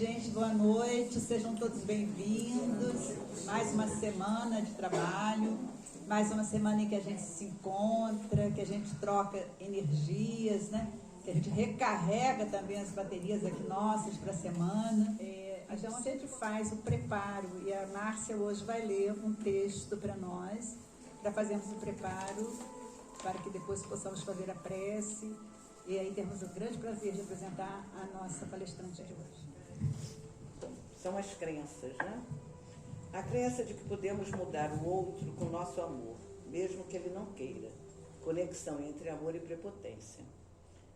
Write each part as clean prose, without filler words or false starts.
gente, boa noite, sejam todos bem-vindos. Mais uma semana de trabalho, mais uma semana em que a gente se encontra, que a gente troca energias, né? Que a gente recarrega também as baterias aqui nossas para a semana. Então a gente faz o preparo e a Márcia hoje vai ler um texto para nós, para fazermos o preparo, para que depois possamos fazer a prece. E aí temos o grande prazer de apresentar a nossa palestrante de hoje. São as crenças, né? A crença de que podemos mudar o outro com nosso amor, mesmo que ele não queira. Conexão entre amor e prepotência.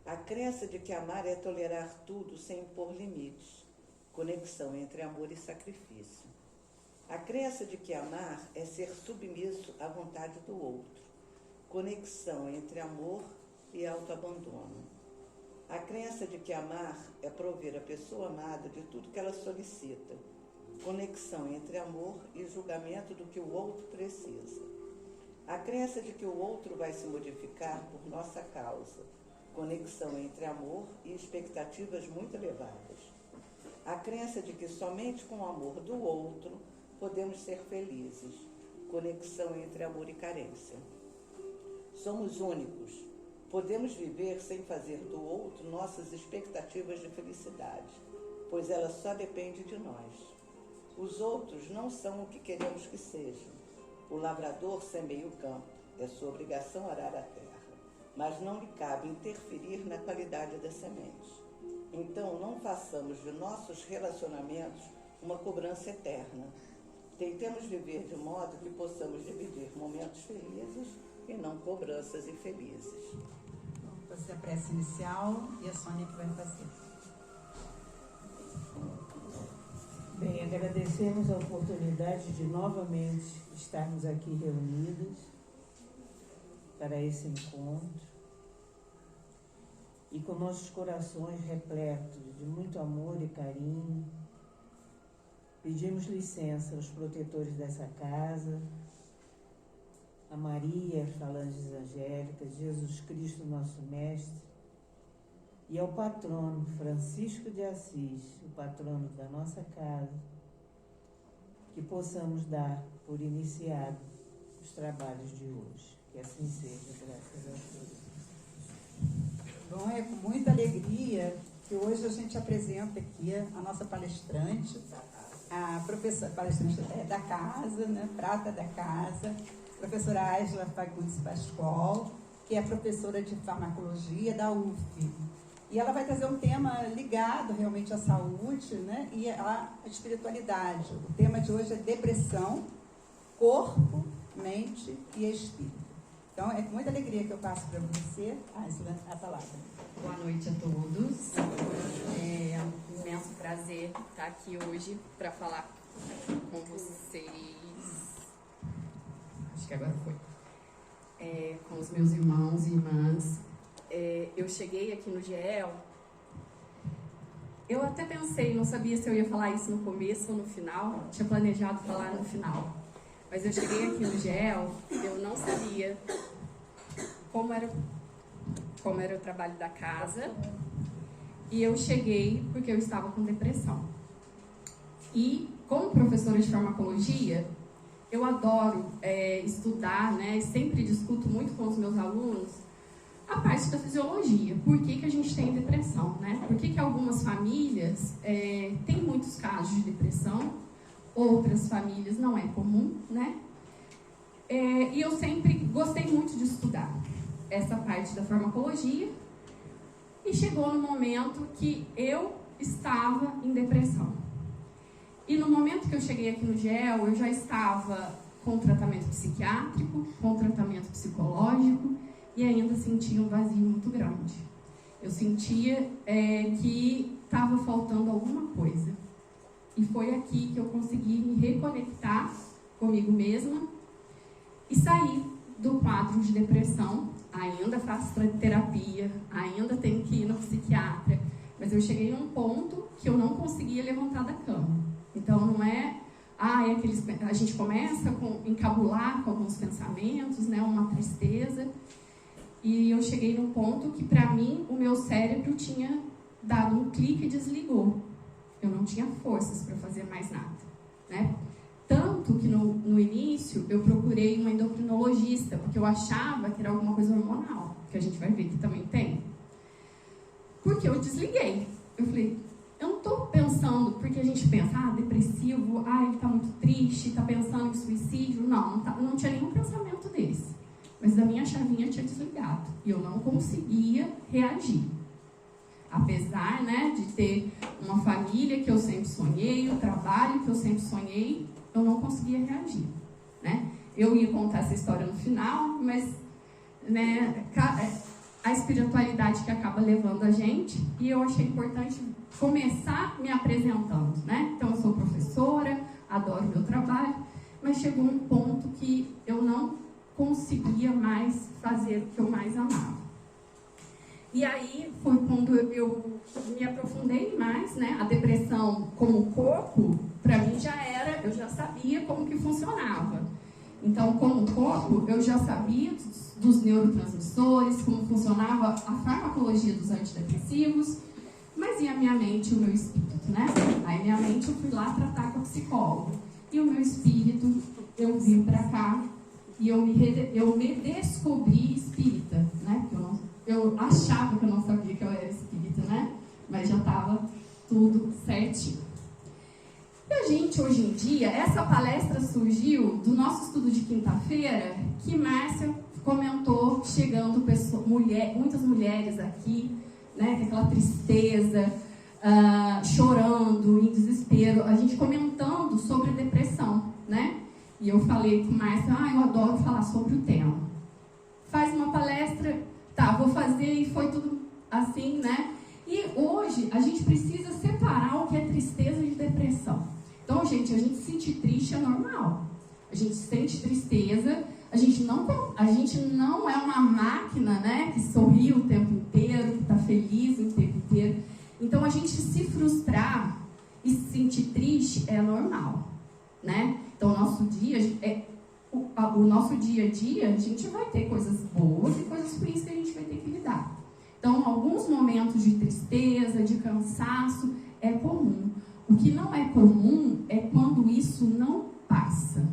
A crença de que amar é tolerar tudo sem impor limites. Conexão entre amor e sacrifício. A crença de que amar é ser submisso à vontade do outro. Conexão entre amor e autoabandono. A crença de que amar é prover a pessoa amada de tudo que ela solicita. Conexão entre amor e julgamento do que o outro precisa. A crença de que o outro vai se modificar por nossa causa. Conexão entre amor e expectativas muito elevadas. A crença de que somente com o amor do outro podemos ser felizes. Conexão entre amor e carência. Somos únicos. Podemos viver sem fazer do outro nossas expectativas de felicidade, pois ela só depende de nós. Os outros não são o que queremos que sejam. O lavrador semeia o campo, é sua obrigação arar a terra, mas não lhe cabe interferir na qualidade das sementes. Então, não façamos de nossos relacionamentos uma cobrança eterna. Tentemos viver de modo que possamos dividir momentos felizes e não cobranças infelizes. Vamos fazer a prece inicial e a Sônia que vai fazer. Bem, agradecemos a oportunidade de novamente estarmos aqui reunidos para esse encontro e com nossos corações repletos de muito amor e carinho. Pedimos licença aos protetores dessa casa, a Maria, as falanges angélicas, Jesus Cristo, nosso Mestre, e ao patrono Francisco de Assis, o patrono da nossa casa, que possamos dar por iniciado os trabalhos de hoje. Que assim seja, graças a Deus. Bom, é com muita alegria que hoje a gente apresenta aqui a nossa palestrante, a professora palestrante da casa, né, prata da casa, professora Ângela Fagundes Pascoal, que é professora de farmacologia da UF. E ela vai trazer um tema ligado realmente à saúde, né, e à espiritualidade. O tema de hoje é depressão, corpo, mente e espírito. Então, é com muita alegria que eu passo para você, Ângela, a palavra. Boa noite a todos. É um imenso prazer estar aqui hoje para falar com vocês. Acho que agora foi. Com os meus irmãos e irmãs. Eu cheguei aqui no GEL. Eu até pensei, não sabia se eu ia falar isso no começo ou no final. Tinha planejado falar no final. Mas eu cheguei aqui no GEL, eu não sabia como era o trabalho da casa. E eu cheguei porque eu estava com depressão. E como professora de farmacologia, eu adoro estudar, né? E sempre discuto muito com os meus alunos a parte da fisiologia. Por que a gente tem depressão, né? Por que algumas famílias têm muitos casos de depressão, outras famílias não é comum, né? E eu sempre gostei muito de estudar essa parte da farmacologia. E chegou no momento que eu estava em depressão. E no momento que eu cheguei aqui no GEL, eu já estava com tratamento psiquiátrico, com tratamento psicológico, e ainda sentia um vazio muito grande. Eu sentia que estava faltando alguma coisa. E foi aqui que eu consegui me reconectar comigo mesma e sair do quadro de depressão. Ainda faço terapia, ainda tenho que ir no psiquiatra, mas eu cheguei num ponto que eu não conseguia levantar da cama. Então não é a gente começa a encabular com alguns pensamentos, né, uma tristeza, e eu cheguei num ponto que para mim o meu cérebro tinha dado um clique e desligou. Eu não não tinha forças para fazer mais nada, né? Tanto que no início eu procurei uma endocrinologista, porque eu achava que era alguma coisa hormonal, que a gente vai ver que também tem. Porque eu desliguei. Eu falei, eu não estou pensando, porque a gente pensa, depressivo, ele está muito triste, está pensando em suicídio. Não tinha nenhum pensamento desse. Mas a minha chavinha tinha desligado. E eu não conseguia reagir. Apesar, né, de ter uma família que eu sempre sonhei, o trabalho que eu sempre sonhei, eu não conseguia reagir, né? Eu ia contar essa história no final, mas, né, a espiritualidade que acaba levando a gente, e eu achei importante começar me apresentando, né? Então, eu sou professora, adoro meu trabalho, mas chegou um ponto que eu não conseguia mais fazer o que eu mais amava. E aí foi quando eu me aprofundei mais, né? A depressão como corpo, para mim eu já sabia como que funcionava. Então, como corpo, eu já sabia dos neurotransmissores, como funcionava a farmacologia dos antidepressivos, mas e a minha mente e o meu espírito, né? Aí minha mente eu fui lá tratar com a psicóloga. E o meu espírito, eu vim para cá e eu me descobri espírita, né? Eu achava que eu não sabia que eu era espírita, né? Mas já estava tudo certinho. E a gente, hoje em dia, essa palestra surgiu do nosso estudo de quinta-feira, que Márcia comentou, chegando muitas mulheres aqui, né? Com aquela tristeza, chorando, em desespero, a gente comentando sobre depressão, né? E eu falei com Márcia, eu adoro falar sobre o tema. Faz uma palestra... vou fazer, e foi tudo assim, né? E hoje a gente precisa separar o que é tristeza de depressão. Então, gente, a gente se sentir triste é normal. A gente sente tristeza, a gente não é uma máquina, né? Que sorri o tempo inteiro, que está feliz o tempo inteiro. Então, a gente se frustrar e se sentir triste é normal, né? Então, o nosso dia a dia, a gente vai ter coisas boas e coisas ruins que a gente vai ter que lidar. Então, alguns momentos de tristeza, de cansaço, é comum. O que não é comum é quando isso não passa.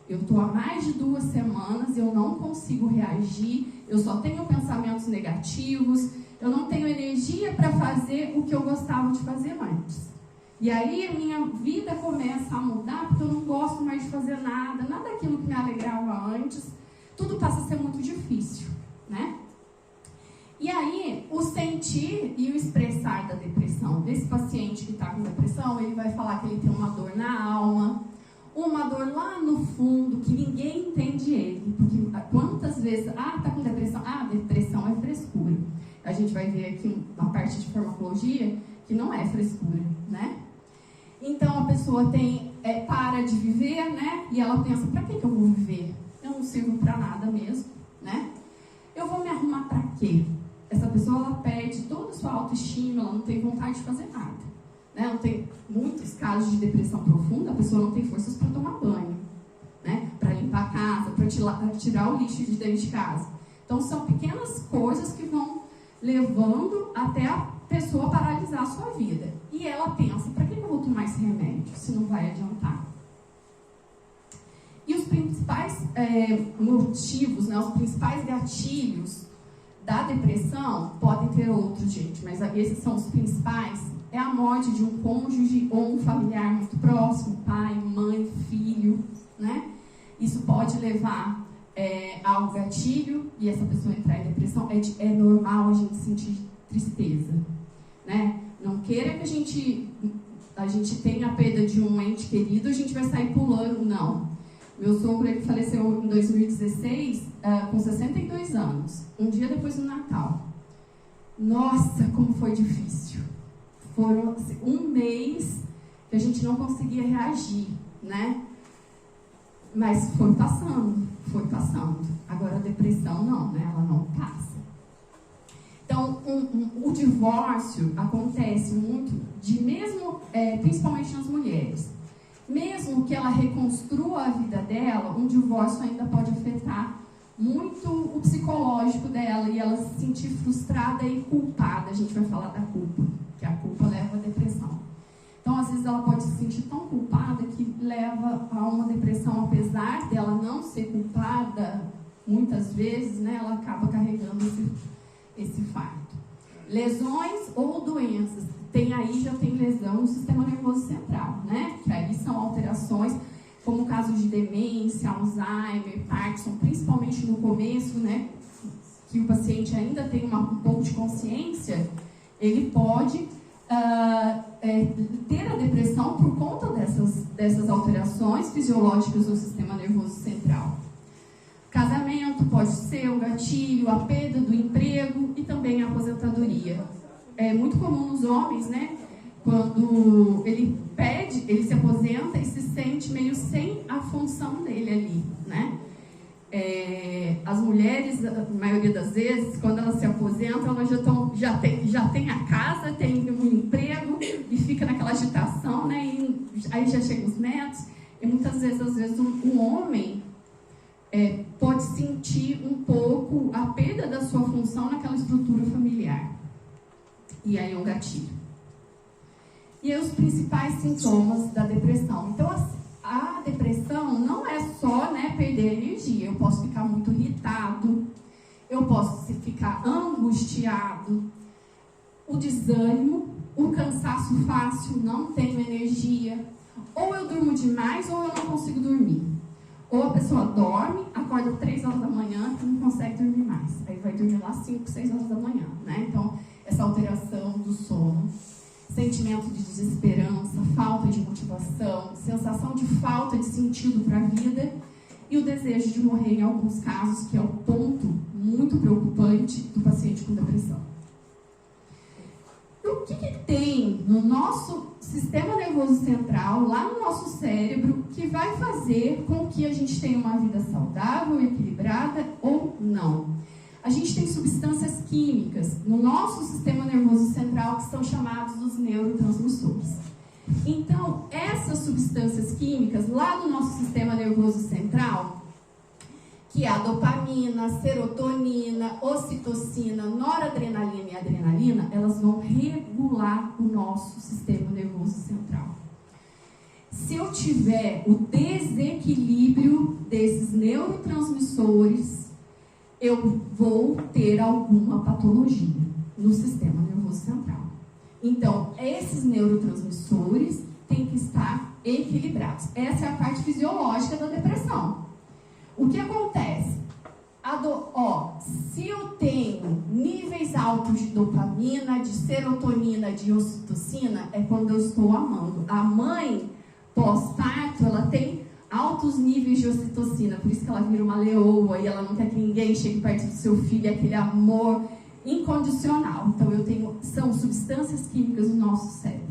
Eu estou há mais de 2 semanas, eu não consigo reagir, eu só tenho pensamentos negativos, eu não tenho energia para fazer o que eu gostava de fazer antes. E aí a minha vida começa a mudar, porque eu não gosto mais de fazer nada daquilo que me alegrava antes, tudo passa a ser muito difícil, né? E aí, o sentir e o expressar da depressão, desse paciente que está com depressão, ele vai falar que ele tem uma dor na alma, uma dor lá no fundo, que ninguém entende ele, porque quantas vezes, tá com depressão, depressão é frescura. A gente vai ver aqui na parte de farmacologia, que não é frescura, né? Então, a pessoa para de viver, né? E ela pensa, para que eu vou viver? Eu não sirvo para nada mesmo, né? Eu vou me arrumar para quê? Essa pessoa, ela perde toda a sua autoestima, ela não tem vontade de fazer nada, né? Não tem muitos casos de depressão profunda, a pessoa não tem forças para tomar banho, né? Para limpar a casa, para tirar o lixo de dentro de casa. Então, são pequenas coisas que vão levando até a pessoa paralisar a sua vida. E ela pensa, para que eu vou tomar esse remédio se não vai adiantar? E os principais motivos, né, os principais gatilhos da depressão, podem ter outros, gente, mas esses são os principais, é a morte de um cônjuge ou um familiar muito próximo, pai, mãe, filho, né? Isso pode levar ao gatilho e essa pessoa entrar em depressão. É normal a gente sentir tristeza, né? Não queira que a gente tenha a perda de um ente querido, a gente vai sair pulando, não. Meu sogro, ele faleceu em 2016, com 62 anos, um dia depois do Natal. Nossa, como foi difícil. Foram assim, 1 mês que a gente não conseguia reagir, né? Mas foi passando. Agora a depressão não, né? Ela não passa. Então, o divórcio acontece muito, principalmente nas mulheres. Mesmo que ela reconstrua a vida dela, um divórcio ainda pode afetar muito o psicológico dela e ela se sentir frustrada e culpada. A gente vai falar da culpa, que a culpa leva à depressão. Então, às vezes, ela pode se sentir tão culpada que leva a uma depressão, apesar dela não ser culpada, muitas vezes, né, ela acaba carregando esse fardo. Lesões ou doenças. Já tem lesão no sistema nervoso central, né? Que aí são alterações, como o caso de demência, Alzheimer, Parkinson, principalmente no começo, né? Que o paciente ainda tem um pouco de consciência, ele pode ter a depressão por conta dessas alterações fisiológicas do sistema nervoso central. Casamento pode ser um gatilho, a perda do emprego e também a aposentadoria. É muito comum nos homens, né? Quando ele se aposenta e se sente meio sem a função dele ali, né? As mulheres, a maioria das vezes, quando elas se aposentam, elas já tem a casa, tem um emprego e fica naquela agitação, né? E aí já chegam os netos. E muitas vezes, um homem pode sentir um pouco a perda da sua função naquela estrutura familiar. E aí é um gatilho. E aí os principais sintomas da depressão. Então, a depressão não é só, né, perder energia. Eu posso ficar muito irritado, eu posso ficar angustiado, o desânimo, o cansaço fácil, não tenho energia, ou eu durmo demais ou eu não consigo dormir. Ou a pessoa dorme, acorda 3 horas da manhã e não consegue dormir mais. Aí vai dormir lá 5, 6 horas da manhã, né? Então, essa alteração do sono, sentimento de desesperança, falta de motivação, sensação de falta de sentido para a vida e o desejo de morrer em alguns casos, que é o ponto muito preocupante do paciente com depressão. E o que tem no nosso sistema nervoso central, lá no nosso cérebro, que vai fazer com que a gente tenha uma vida saudável, equilibrada ou não? A gente tem substâncias químicas no nosso sistema nervoso central que são chamados os neurotransmissores. Então, essas substâncias químicas lá no nosso sistema nervoso central, que é a dopamina, serotonina, ocitocina, noradrenalina e adrenalina, elas vão regular o nosso sistema nervoso central. Se eu tiver o desequilíbrio desses neurotransmissores, eu vou ter alguma patologia no sistema nervoso central. Então, esses neurotransmissores têm que estar equilibrados. Essa é a parte fisiológica da depressão. O que acontece? Se eu tenho níveis altos de dopamina, de serotonina, de ocitocina, é quando eu estou amando. A mãe, pós-parto, ela tem altos níveis de ocitocina, por isso que ela vira uma leoa e ela não quer que ninguém chegue perto do seu filho, aquele amor incondicional. Então, são substâncias químicas no nosso cérebro.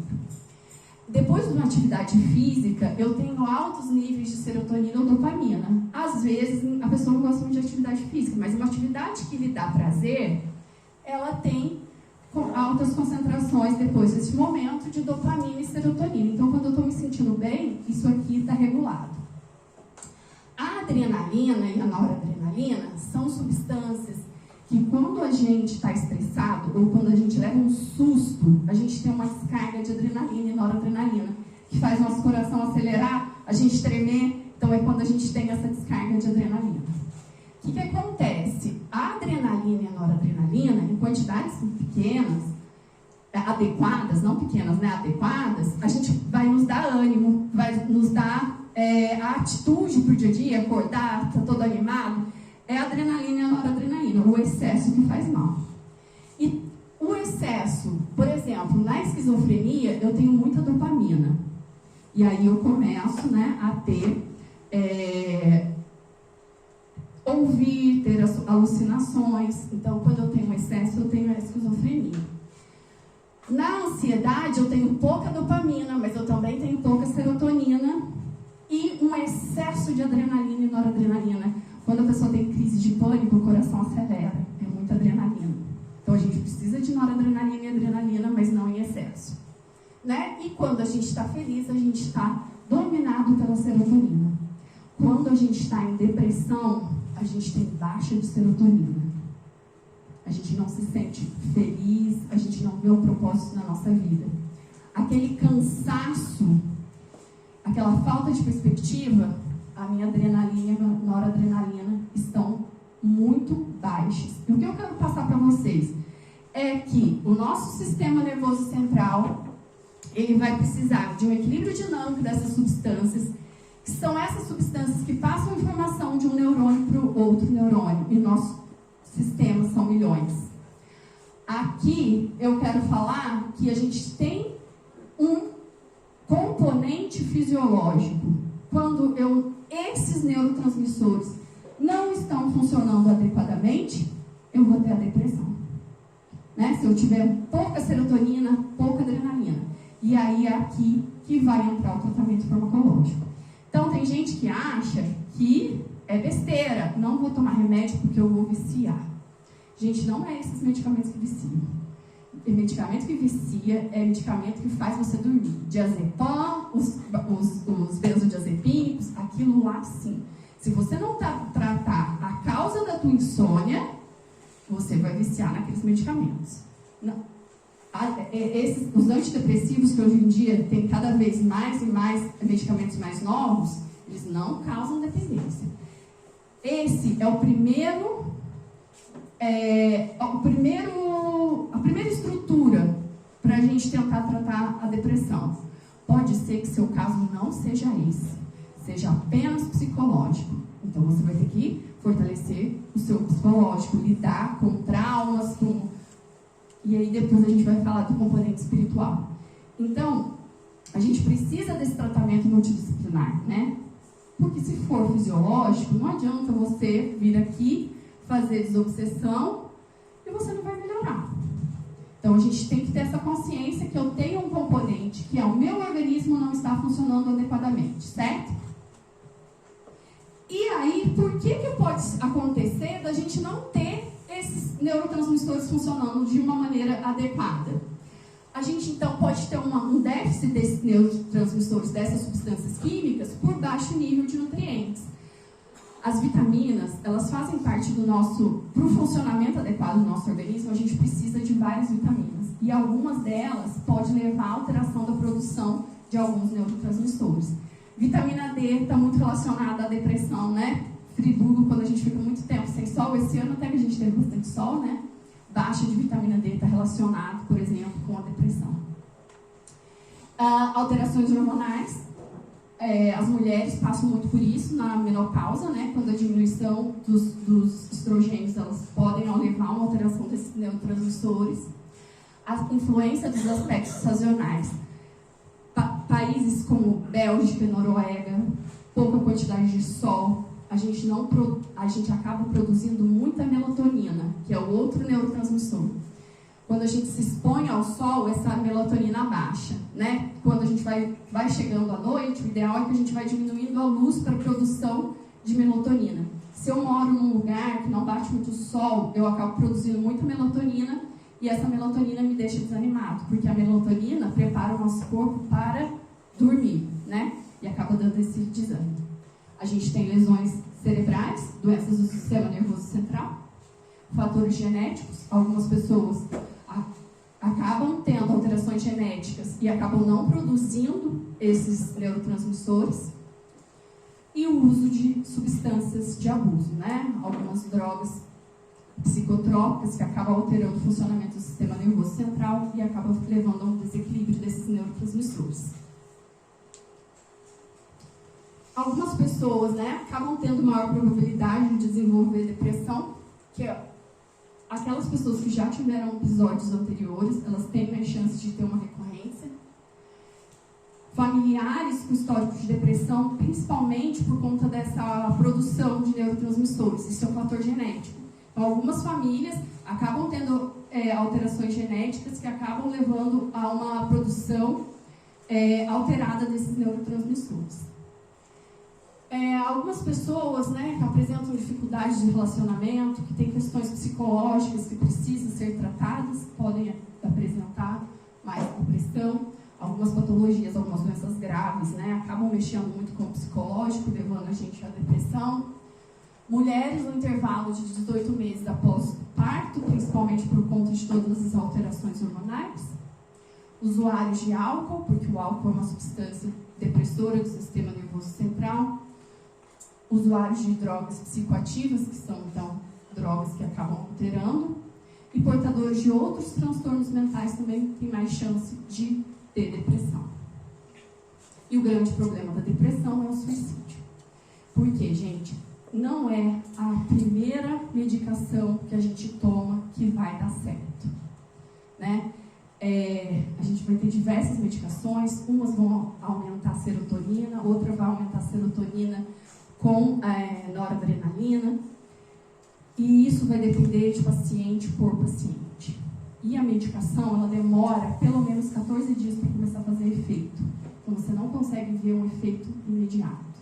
Depois de uma atividade física, eu tenho altos níveis de serotonina ou dopamina. Às vezes, a pessoa não gosta muito de atividade física, mas uma atividade que lhe dá prazer, ela tem altas concentrações depois desse momento de dopamina e serotonina. Então, quando eu estou me sentindo bem, isso aqui está regulado. A adrenalina e a noradrenalina são substâncias que quando a gente está estressado ou quando a gente leva um susto, a gente tem uma descarga de adrenalina e noradrenalina, que faz nosso coração acelerar, a gente tremer. Então é quando a gente tem essa descarga de adrenalina. O que acontece? A adrenalina e a noradrenalina, em quantidades pequenas, adequadas, não pequenas, né, adequadas, a gente vai nos dar ânimo, vai nos dar a atitude para o dia a dia, acordar, tá todo animado. É a adrenalina e a noradrenalina, o excesso que faz mal. E o excesso, por exemplo, na esquizofrenia, eu tenho muita dopamina. E aí eu começo, né, a ter, ouvir, ter alucinações. Então, quando eu tenho excesso, eu tenho a esquizofrenia. Na ansiedade, eu tenho pouca dopamina, mas eu também tenho pouca serotonina e um excesso de adrenalina e noradrenalina. Quando a pessoa tem crise de pânico, o coração acelera, é muita adrenalina. Então, a gente precisa de noradrenalina e adrenalina, mas não em excesso. Né? E quando a gente está feliz, a gente está dominado pela serotonina. Quando a gente está em depressão, a gente tem baixa de serotonina. A gente não se sente feliz, a gente não vê o propósito na nossa vida. aquele cansaço, aquela falta de perspectiva, a minha adrenalina e a noradrenalina estão muito baixas. E o que eu quero passar para vocês é que o nosso sistema nervoso central, ele vai precisar de um equilíbrio dinâmico dessas substâncias, que são essas substâncias que passam informação de um neurônio para o outro neurônio. E nossos sistemas são milhões. Aqui eu quero falar que a gente tem um componente fisiológico. Quando esses neurotransmissores não estão funcionando adequadamente, eu vou ter a depressão. Né? Se eu tiver pouca serotonina, pouca adrenalina. E aí é aqui que vai entrar o tratamento farmacológico. Então tem gente que acha que é besteira, não vou tomar remédio porque eu vou viciar. Gente, não é esses medicamentos que viciam. O medicamento que vicia é medicamento que faz você dormir. Diazepam, os benzodiazepínicos, aquilo lá sim. Se você não tratar a causa da tua insônia, você vai viciar naqueles medicamentos. Não. Os antidepressivos que hoje em dia tem cada vez mais e mais medicamentos mais novos, eles não causam dependência. Esse é a primeira estrutura para a gente tentar tratar a depressão. Pode ser que seu caso não seja esse, seja apenas psicológico. Então você vai ter que fortalecer o seu psicológico, lidar com traumas, e aí depois a gente vai falar do componente espiritual. Então, a gente precisa desse tratamento multidisciplinar, né? Porque se for fisiológico, não adianta você vir aqui, fazer desobsessão e você não vai melhorar. Então, a gente tem que ter essa consciência que eu tenho um componente que é o meu organismo não está funcionando adequadamente, certo? E aí, por que pode acontecer da gente não ter esses neurotransmissores funcionando de uma maneira adequada? A gente, então, pode ter um déficit desses neurotransmissores, dessas substâncias químicas, por baixo nível de nutrientes. As vitaminas, elas fazem parte para o funcionamento adequado do nosso organismo, a gente precisa de várias vitaminas. E algumas delas podem levar à alteração da produção de alguns neurotransmissores. Vitamina D está muito relacionada à depressão, né? Friburgo, quando a gente fica muito tempo sem sol, esse ano até que a gente teve bastante sol, né? Baixa de vitamina D está relacionado, por exemplo, com a depressão. Alterações hormonais. As mulheres passam muito por isso na menopausa, né? Quando a diminuição dos estrogênios, elas podem levar a uma alteração desses neurotransmissores. A influência dos aspectos sazonais. Países como Bélgica e Noruega, pouca quantidade de sol, a gente acaba produzindo muita melatonina, que é o outro neurotransmissor. Quando a gente se expõe ao sol, essa melatonina baixa, né? Quando a gente vai chegando à noite, o ideal é que a gente vai diminuindo a luz para a produção de melatonina. Se eu moro num lugar que não bate muito sol, eu acabo produzindo muita melatonina e essa melatonina me deixa desanimado, porque a melatonina prepara o nosso corpo para dormir, né? E acaba dando esse desânimo. A gente tem lesões cerebrais, doenças do sistema nervoso central, fatores genéticos. Algumas pessoas acabam tendo alterações genéticas e acabam não produzindo esses neurotransmissores. E o uso de substâncias de abuso, né? Algumas drogas psicotrópicas que acabam alterando o funcionamento do sistema nervoso central e acabam levando a um desequilíbrio desses neurotransmissores. Algumas pessoas, né, acabam tendo maior probabilidade de desenvolver depressão, que aquelas pessoas que já tiveram episódios anteriores, elas têm mais chance de ter uma recorrência. Familiares com histórico de depressão, principalmente por conta dessa produção de neurotransmissores, isso é um fator genético. Então, algumas famílias acabam tendo alterações genéticas que acabam levando a uma produção alterada desses neurotransmissores. Algumas pessoas, né, que apresentam dificuldades de relacionamento, que têm questões psicológicas que precisam ser tratadas, podem apresentar mais depressão. Algumas patologias, algumas doenças graves, né, acabam mexendo muito com o psicológico, levando a gente à depressão. Mulheres no intervalo de 18 meses após o parto, principalmente por conta de todas as alterações hormonais. usuários de álcool, porque o álcool é uma substância depressora do sistema nervoso central, usuários de drogas psicoativas, que são, então, drogas que acabam alterando, e portadores de outros transtornos mentais também têm mais chance de ter depressão. E o grande problema da depressão é o suicídio. Por quê, gente? Não é a primeira medicação que a gente toma que vai dar certo, né? A gente vai ter diversas medicações, umas vão aumentar a serotonina, outra vai aumentar a serotonina com noradrenalina, e isso vai depender de paciente por paciente. E a medicação, ela demora pelo menos 14 dias para começar a fazer efeito. Então, você não consegue ver um efeito imediato.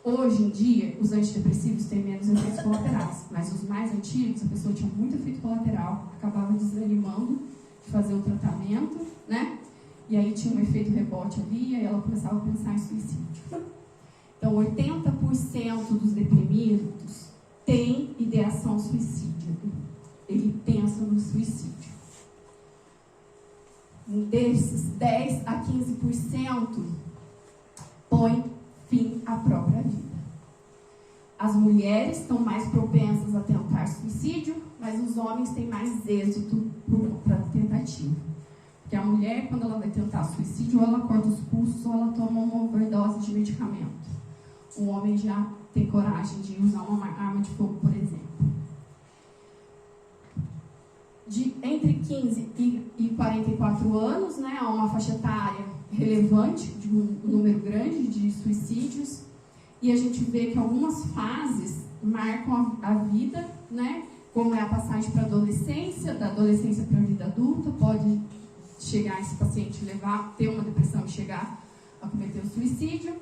Hoje em dia, os antidepressivos têm menos efeitos colaterais, mas os mais antigos, a pessoa tinha muito efeito colateral, acabava desanimando de fazer o tratamento, né? E aí tinha um efeito rebote ali, e aí ela começava a pensar em suicídio. Então, 80% dos deprimidos têm ideação suicídio. Ele pensa no suicídio. Desses 10 a 15% põe fim à própria vida. As mulheres estão mais propensas a tentar suicídio, mas os homens têm mais êxito para a tentativa. Porque a mulher, quando ela vai tentar suicídio, ou ela corta os pulsos ou ela toma uma overdose de medicamento. O homem já tem coragem de usar uma arma de fogo, por exemplo. Entre 15 e 44 anos, né, há uma faixa etária relevante, de um número grande de suicídios, e a gente vê que algumas fases marcam a vida, né, como é a passagem para a adolescência, da adolescência para a vida adulta, pode chegar esse paciente ter uma depressão e chegar a cometer o suicídio,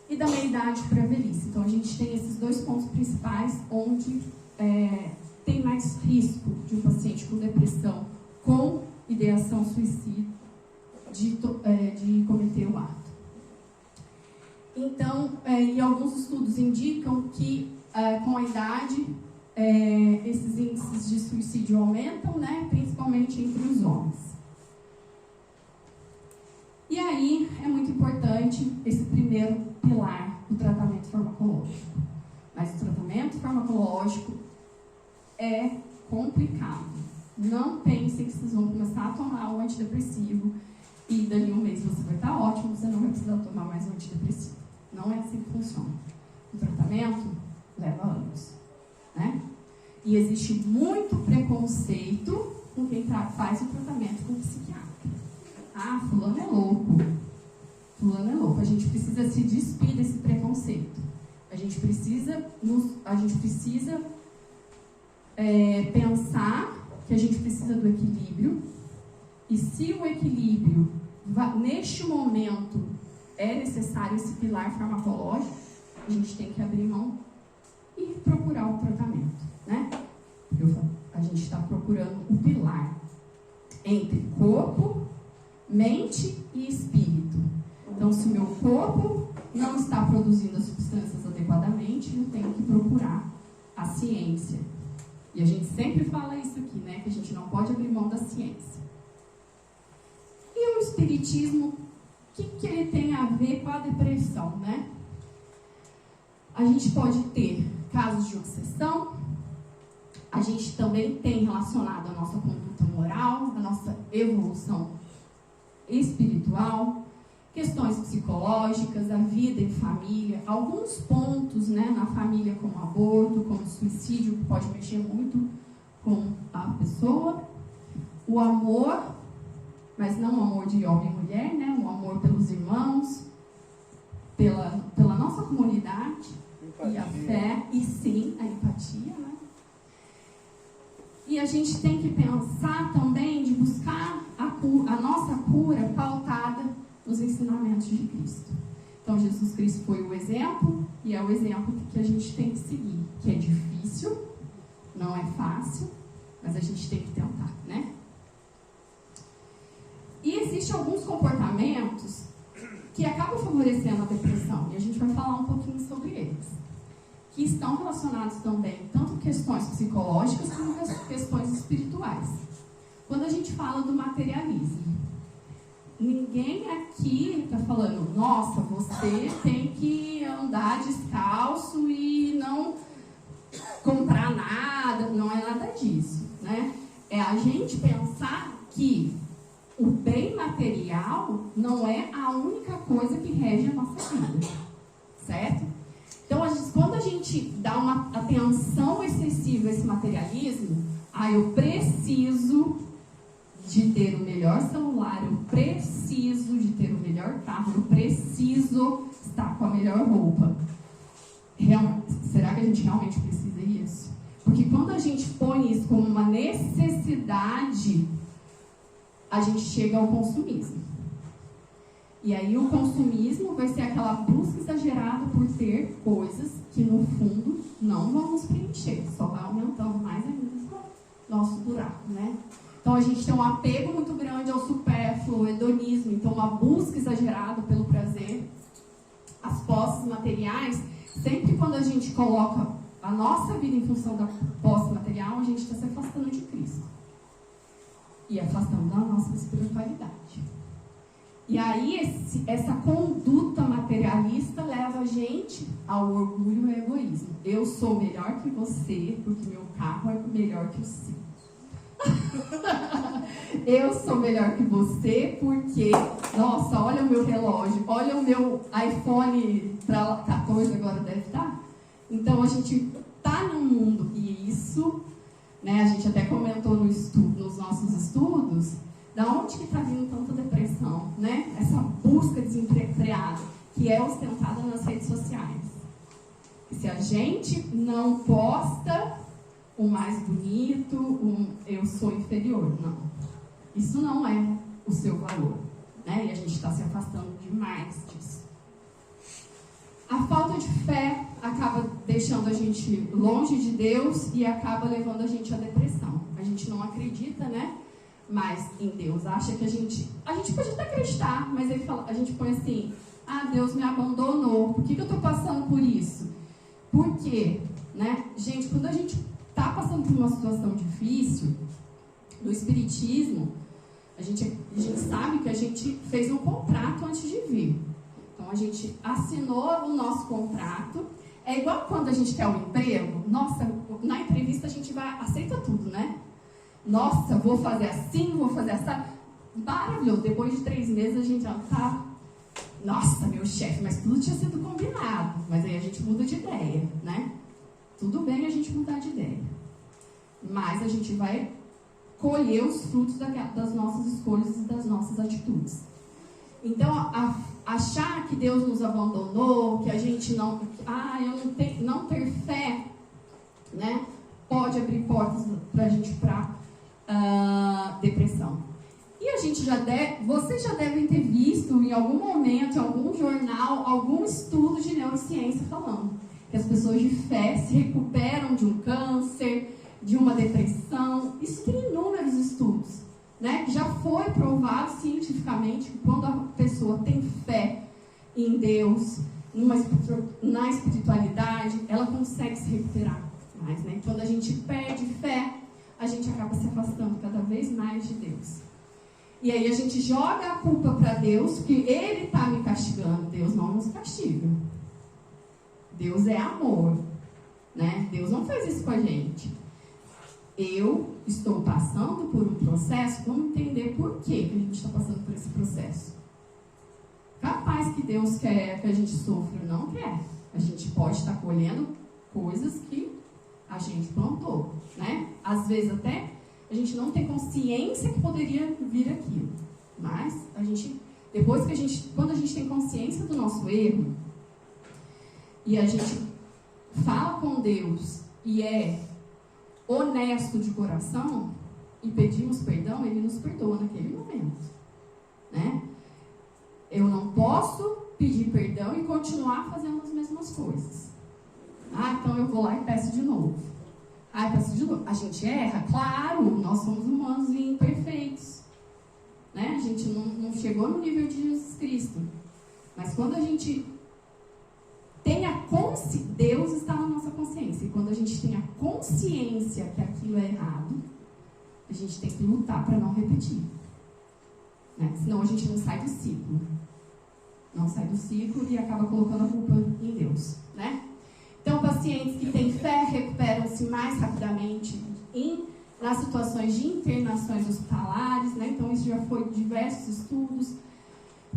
e da meia-idade para a velhice. Então, a gente tem esses dois pontos principais onde tem mais risco de um paciente com depressão, com ideação suicida, de cometer o ato. Então, e alguns estudos indicam que com a idade esses índices de suicídio aumentam, né, principalmente entre os homens. E aí é muito importante esse primeiro pilar, o tratamento farmacológico. Mas o tratamento farmacológico é complicado. Não pensem que vocês vão começar a tomar um antidepressivo e dali um mês você vai estar ótimo, você não vai precisar tomar mais um antidepressivo. Não é assim que funciona. O tratamento leva anos, né? E existe muito preconceito com quem faz o tratamento com psiquiatra. Ah, fulano é louco. Fulano é louco. A gente precisa se despir desse preconceito. A gente precisa pensar que a gente precisa do equilíbrio, e se o equilíbrio, neste momento, é necessário esse pilar farmacológico, a gente tem que abrir mão e procurar o tratamento, né? A gente está procurando o pilar entre corpo, mente e espírito. Então, se o meu corpo não está produzindo as substâncias adequadamente, eu tenho que procurar a ciência. E a gente sempre fala isso aqui, né? Que a gente não pode abrir mão da ciência. E o espiritismo, o que ele tem a ver com a depressão, né? A gente pode ter casos de obsessão, a gente também tem relacionado a nossa conduta moral, a nossa evolução espiritual, questões psicológicas, a vida em família, alguns pontos, né, na família, como aborto, como suicídio, que pode mexer muito com a pessoa, o amor, mas não o amor de homem e mulher, né, o amor pelos irmãos, pela nossa comunidade, empatia. E a fé, e sim, a empatia, né? E a gente tem que pensar também de buscar a nossa cura pautada nos ensinamentos de Cristo. Então, Jesus Cristo foi o exemplo, e é o exemplo que a gente tem que seguir, que é difícil, não é fácil, mas a gente tem que tentar, né? E existem alguns comportamentos que acabam favorecendo a depressão, e a gente vai falar um pouquinho sobre eles, que estão relacionados também, tanto questões psicológicas como questões espirituais. Quando a gente fala do materialismo, ninguém aqui está falando, nossa, você tem que andar descalço e não comprar nada. Não é nada disso, né? É a gente pensar que o bem material não é a única coisa que rege a nossa vida, certo? Então, quando a gente dá uma atenção excessiva a esse materialismo, eu preciso de ter o melhor celular, eu preciso de ter o melhor carro, eu preciso estar com a melhor roupa. Será que a gente realmente precisa disso? Porque quando a gente põe isso como uma necessidade, a gente chega ao consumismo. E aí o consumismo vai ser aquela busca exagerada por ter coisas que no fundo não vão nos preencher, só vai aumentando mais ainda o nosso buraco, né? Então a gente tem um apego muito grande ao supérfluo, ao hedonismo, então uma busca exagerada pelo prazer, as posses materiais. Sempre quando a gente coloca a nossa vida em função da posse material, a gente está se afastando de Cristo e afastando da nossa espiritualidade. E aí essa conduta materialista leva a gente ao orgulho e ao egoísmo. Eu sou melhor que você porque meu carro é melhor que o seu. Eu sou melhor que você porque, nossa, olha o meu relógio, olha o meu iPhone 14 agora deve estar. Então a gente está num mundo, e isso, né, a gente até comentou nos nossos estudos, da onde que está vindo tanta depressão, né? Essa busca desenfreada que é ostentada nas redes sociais. E se a gente não posta o mais bonito, eu sou inferior, não. Isso não é o seu valor, né? E a gente está se afastando demais disso. A falta de fé acaba deixando a gente longe de Deus e acaba levando a gente à depressão. A gente não acredita, né? Mas em Deus. Acha que a gente pode até acreditar, mas ele fala, a gente põe assim, Deus me abandonou. Por que eu estou passando por isso? Por quê? Né? Gente, quando a gente está passando por uma situação difícil, no Espiritismo, a gente sabe que a gente fez um contrato antes de vir. Então, a gente assinou o nosso contrato. É igual quando a gente quer um emprego. Nossa, na entrevista a gente aceita tudo, né? Nossa, vou fazer assim, vou fazer assim. Maravilhoso. Depois de 3 meses a gente já está... Nossa, meu chefe, mas tudo tinha sido combinado. Mas aí a gente muda de ideia, né? Tudo bem a gente mudar de ideia. Mas a gente vai colher os frutos das nossas escolhas e das nossas atitudes. Então, achar que Deus nos abandonou, que a gente não ter fé, né, pode abrir portas para a gente depressão. E a gente vocês já devem ter visto em algum momento, em algum jornal, algum estudo de neurociência falando que as pessoas de fé se recuperam de um câncer, de uma depressão. Isso tem inúmeros estudos, né? Já foi provado cientificamente que quando a pessoa tem fé em Deus, na espiritualidade, ela consegue se recuperar mais, né? Quando a gente perde fé, a gente acaba se afastando cada vez mais de Deus. E aí a gente joga a culpa para Deus, que Ele está me castigando. Deus não nos castiga. Deus é amor, né? Deus não faz isso com a gente. Eu estou passando por um processo, vamos entender por que a gente está passando por esse processo. Capaz que Deus quer que a gente sofra, não quer. A gente pode estar colhendo coisas que a gente plantou, né? Às vezes até a gente não tem consciência que poderia vir aquilo. Mas quando a gente tem consciência do nosso erro e a gente fala com Deus e é honesto de coração e pedimos perdão, Ele nos perdoa naquele momento, né? Eu não posso pedir perdão e continuar fazendo as mesmas coisas. Então eu vou lá e peço de novo. Peço de novo. A gente erra? Claro, nós somos humanos e imperfeitos, né? A gente não chegou no nível de Jesus Cristo. Mas quando a gente tem a consciência, Deus está na nossa consciência. E quando a gente tem a consciência que aquilo é errado, a gente tem que lutar para não repetir. né? Senão a gente não sai do ciclo. Não sai do ciclo e acaba colocando a culpa em Deus, né? Então, pacientes que têm fé recuperam-se mais rapidamente nas situações de internações hospitalares, né? Então, isso já foi diversos estudos.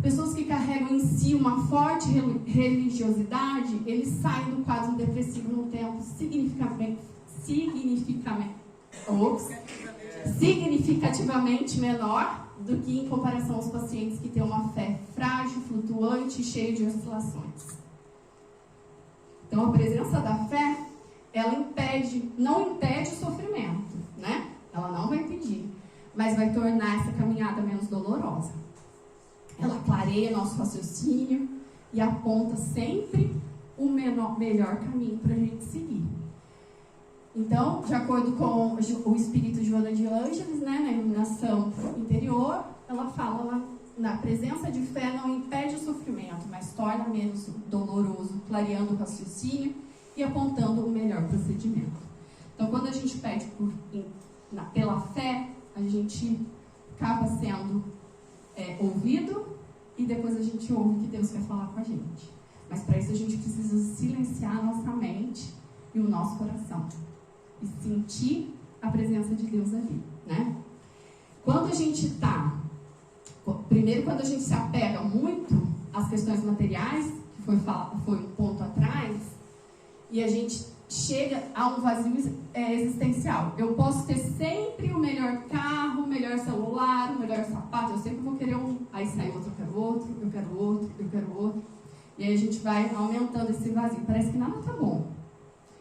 Pessoas que carregam em si uma forte religiosidade, eles saem do quadro depressivo num tempo significativamente menor do que em comparação aos pacientes que têm uma fé frágil, flutuante e cheia de oscilações. Então, a presença da fé, ela não impede o sofrimento, né? Ela não vai impedir, mas vai tornar essa caminhada menos dolorosa. Ela clareia nosso raciocínio e aponta sempre o melhor caminho para a gente seguir. Então, de acordo com o espírito Joana de Ângeles, né, na iluminação interior, ela fala na presença de fé não impede o sofrimento, mas torna menos doloroso, clareando o raciocínio e apontando o melhor procedimento. Então, quando a gente pede pela fé, a gente acaba sendo ouvido e depois a gente ouve o que Deus quer falar com a gente. Mas para isso a gente precisa silenciar a nossa mente e o nosso coração e sentir a presença de Deus ali, né? Quando a gente primeiro, quando a gente se apega muito às questões materiais, que foi um ponto atrás, e a gente chega a um vazio existencial. Eu posso ter sempre o melhor carro, o melhor celular, o melhor sapato, eu sempre vou querer um. Aí sai outro, eu quero outro, eu quero outro, eu quero outro. E aí a gente vai aumentando esse vazio. Parece que nada tá bom.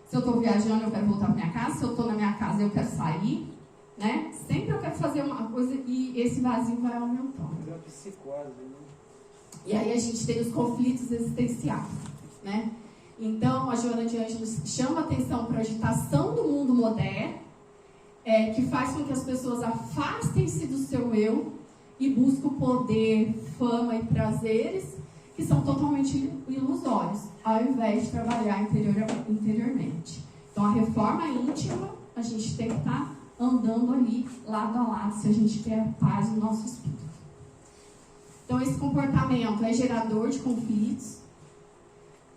Se eu estou viajando, eu quero voltar para minha casa. Se eu estou na minha casa, eu quero sair. Né? Sempre eu quero fazer uma coisa e esse vazio vai aumentando. É uma psicose, né? E aí a gente tem os conflitos existenciais, né? Então, a Joana de Ângeles chama atenção para a agitação do mundo moderno, que faz com que as pessoas afastem-se do seu eu e buscam poder, fama e prazeres que são totalmente ilusórios, ao invés de trabalhar interiormente. Então, a reforma íntima, a gente tem que estar andando ali, lado a lado, se a gente quer paz no nosso espírito. Então, esse comportamento é gerador de conflitos.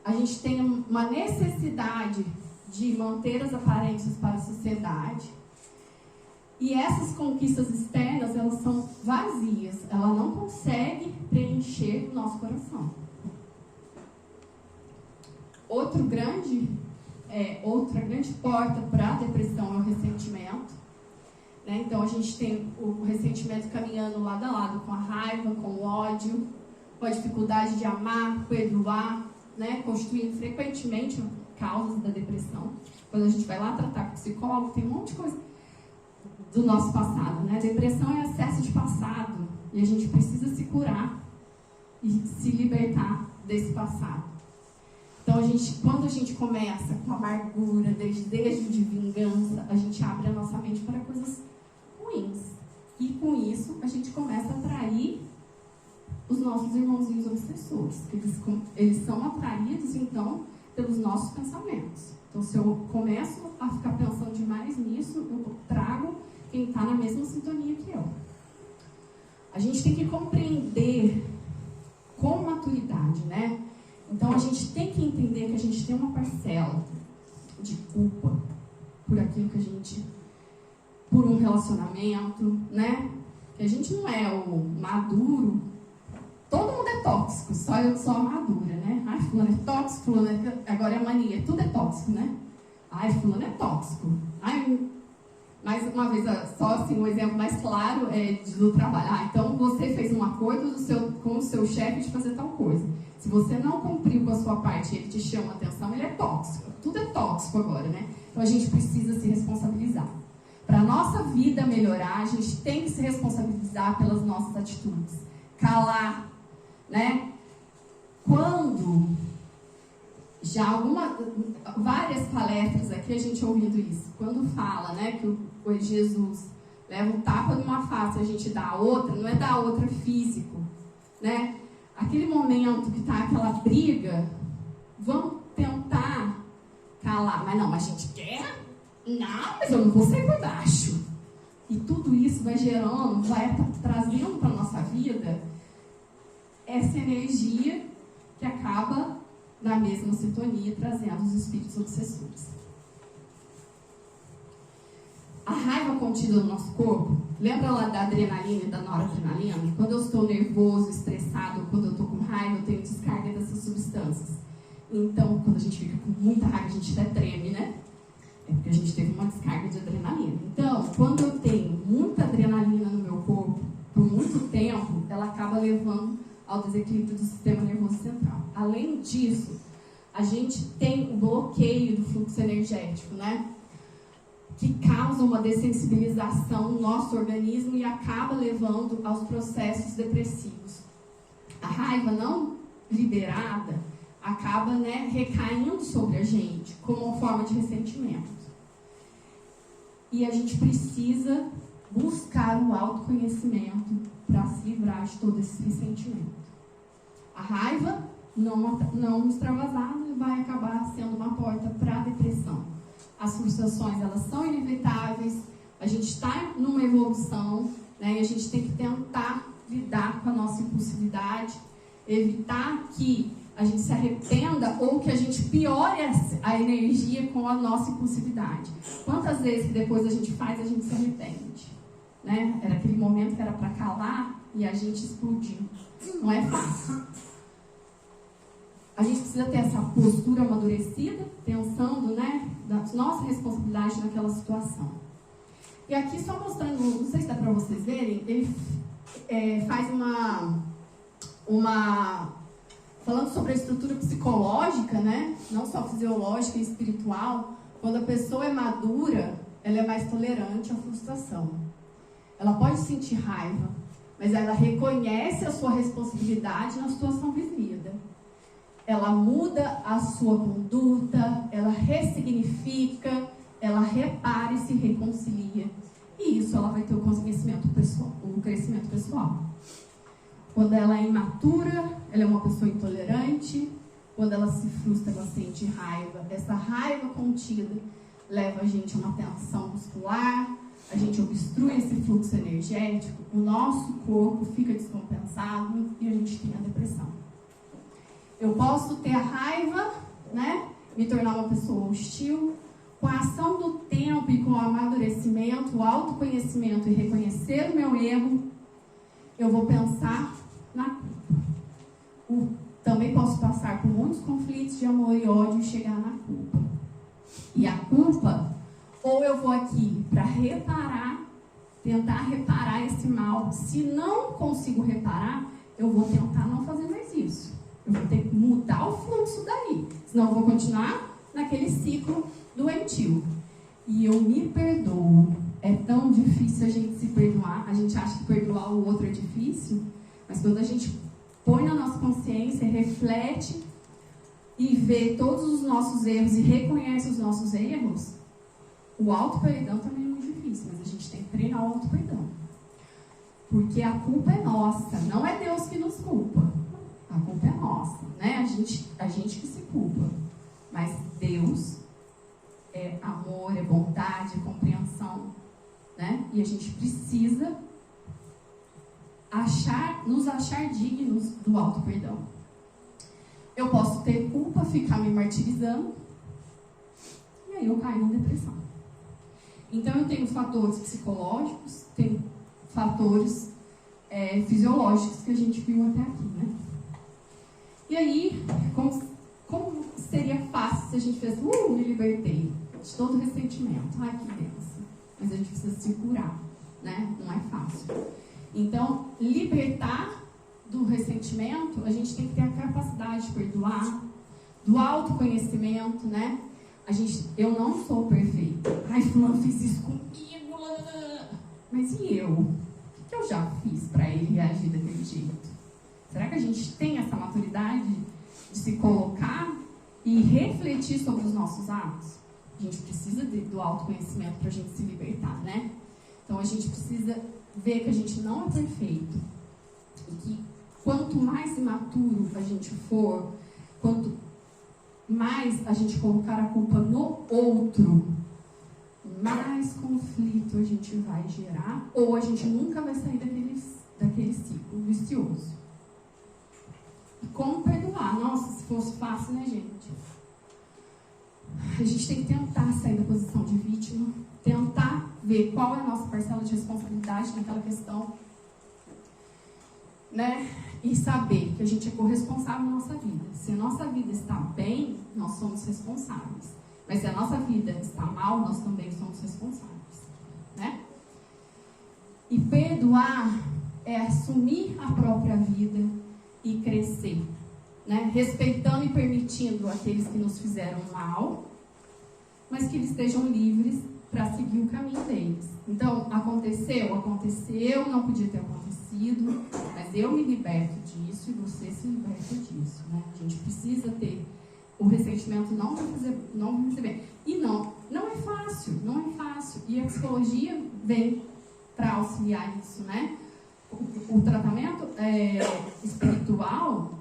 A gente tem uma necessidade de manter as aparências para a sociedade. E essas conquistas externas, elas são vazias. Ela não consegue preencher o nosso coração. Outra grande porta para a depressão é o ressentimento. Né? Então, a gente tem o ressentimento caminhando lado a lado com a raiva, com o ódio, com a dificuldade de amar, perdoar, né? Constituindo frequentemente causas da depressão. Quando a gente vai lá tratar com o psicólogo, tem um monte de coisa do nosso passado. Né? Depressão é excesso de passado e a gente precisa se curar e se libertar desse passado. Então, quando a gente começa com amargura, desejo de vingança, a gente abre a nossa mente para coisas ruins. E com isso, a gente começa a atrair os nossos irmãozinhos obsessores. Eles são atraídos, então, pelos nossos pensamentos. Então, se eu começo a ficar pensando demais nisso, eu trago quem está na mesma sintonia que eu. A gente tem que compreender com maturidade, né? Então, a gente tem que entender que a gente tem uma parcela de culpa por aquilo que a gente... por um relacionamento, né? Que a gente não é o maduro. Todo mundo é tóxico, só eu sou a madura, né? Ai, fulano é tóxico, fulano é... Agora é mania, tudo é tóxico, né? Ai, fulano é tóxico. Ai, mais uma vez, só assim, um exemplo mais claro do trabalho. Então, você fez um acordo com o seu chefe de fazer tal coisa. Se você não cumpriu com a sua parte e ele te chama a atenção, ele é tóxico. Tudo é tóxico agora, né? Então, a gente precisa se responsabilizar. Para a nossa vida melhorar, a gente tem que se responsabilizar pelas nossas atitudes. Calar, né? Quando várias palestras aqui a gente ouvindo isso, quando fala, né, que o Jesus leva um tapa numa face, a gente dá a outra, não é dar a outra físico, né? Aquele momento que está aquela briga, vamos tentar calar, mas não, a gente quer? Não, mas eu não vou sair por baixo. E tudo isso vai gerando, vai trazendo para a nossa vida essa energia que acaba na mesma sintonia, trazendo os espíritos obsessores. A raiva contida no nosso corpo, lembra lá da adrenalina e da noradrenalina? Quando eu estou nervoso, estressado, quando eu estou com raiva, eu tenho descarga dessas substâncias. Então, quando a gente fica com muita raiva, a gente até treme, né? É porque a gente teve uma descarga de adrenalina. Então, quando eu tenho muita adrenalina no meu corpo, por muito tempo, ela acaba levando ao desequilíbrio do sistema nervoso central. Além disso, a gente tem o bloqueio do fluxo energético, né? Que causa uma dessensibilização no nosso organismo e acaba levando aos processos depressivos. A raiva não liberada acaba, né, recaindo sobre a gente como uma forma de ressentimento. E a gente precisa buscar o autoconhecimento para se livrar de todo esse ressentimento. A raiva não extravasada vai acabar sendo uma porta para a depressão. As frustrações, elas são inevitáveis, a gente está numa evolução, né, e a gente tem que tentar lidar com a nossa impulsividade, evitar que a gente se arrependa ou que a gente piore a energia com a nossa impulsividade. Quantas vezes que depois a gente faz, a gente se arrepende, né? Era aquele momento que era para calar e a gente explodiu. Não é fácil. A gente precisa ter essa postura amadurecida, pensando, né, da nossa responsabilidade naquela situação. E aqui, só mostrando, não sei se dá para vocês verem, ele faz falando sobre a estrutura psicológica, né, não só fisiológica e espiritual. Quando a pessoa é madura, ela é mais tolerante à frustração. Ela pode sentir raiva, mas ela reconhece a sua responsabilidade na situação vivida. Ela muda a sua conduta, ela ressignifica, ela repara e se reconcilia. E isso ela vai ter o conhecimento pessoal, o crescimento pessoal. Quando ela é imatura, ela é uma pessoa intolerante. Quando ela se frustra, ela sente raiva. Essa raiva contida leva a gente a uma tensão muscular, a gente obstrui esse fluxo energético, o nosso corpo fica descompensado e a gente tem a depressão. Eu posso ter a raiva, né, me tornar uma pessoa hostil. Com a ação do tempo e com o amadurecimento, o autoconhecimento e reconhecer o meu erro, eu vou pensar na culpa. Também posso passar por muitos conflitos de amor e ódio e chegar na culpa. E a culpa, ou eu vou aqui para reparar, tentar reparar esse mal. Se não consigo reparar, eu vou tentar não fazer mais isso. Eu vou ter que mudar o fluxo daí. Senão eu vou continuar naquele ciclo doentio. E eu me perdoo. É tão difícil a gente se perdoar. A gente acha que perdoar o outro é difícil. Mas quando a gente põe na nossa consciência, reflete e vê todos os nossos erros e reconhece os nossos erros, o auto-perdão também é muito difícil. Mas a gente tem que treinar o auto-perdão. Porque a culpa é nossa. Não é Deus que nos culpa. A culpa é nossa, né? A gente que se culpa. Mas Deus é amor, é bondade, é compreensão, né? E a gente precisa nos achar dignos do auto-perdão. Eu posso ter culpa, ficar me martirizando, e aí eu caio na depressão. Então eu tenho fatores psicológicos, tenho fatores fisiológicos que a gente viu até aqui, né? E aí, como seria fácil se a gente fizesse, me libertei de todo ressentimento. Ai, que benção. Mas a gente precisa se curar, né? Não é fácil. Então, libertar do ressentimento, a gente tem que ter a capacidade de perdoar, do autoconhecimento, né? Eu não sou perfeita. Ai, fulano fez isso comigo. Mas e eu? O que eu já fiz para ele reagir daquele jeito? Será que a gente tem essa maturidade de se colocar e refletir sobre os nossos atos? A gente precisa do autoconhecimento para a gente se libertar, né? Então a gente precisa ver que a gente não é perfeito. E que quanto mais imaturo a gente for, quanto mais a gente colocar a culpa no outro, mais conflito a gente vai gerar, ou a gente nunca vai sair daquele ciclo vicioso. E como perdoar? Nossa, se fosse fácil, né, gente? A gente tem que tentar sair da posição de vítima, tentar ver qual é a nossa parcela de responsabilidade naquela questão, né? E saber que a gente é corresponsável na nossa vida. Se a nossa vida está bem, nós somos responsáveis. Mas se a nossa vida está mal, nós também somos responsáveis, né? E perdoar é assumir a própria vida e crescer, né? Respeitando e permitindo aqueles que nos fizeram mal, mas que eles estejam livres para seguir o caminho deles. Então, aconteceu, não podia ter acontecido, mas eu me liberto disso e você se liberta disso, né? A gente precisa ter o ressentimento, não vai fazer bem. E não é fácil. E a psicologia vem para auxiliar isso, né? O tratamento espiritual,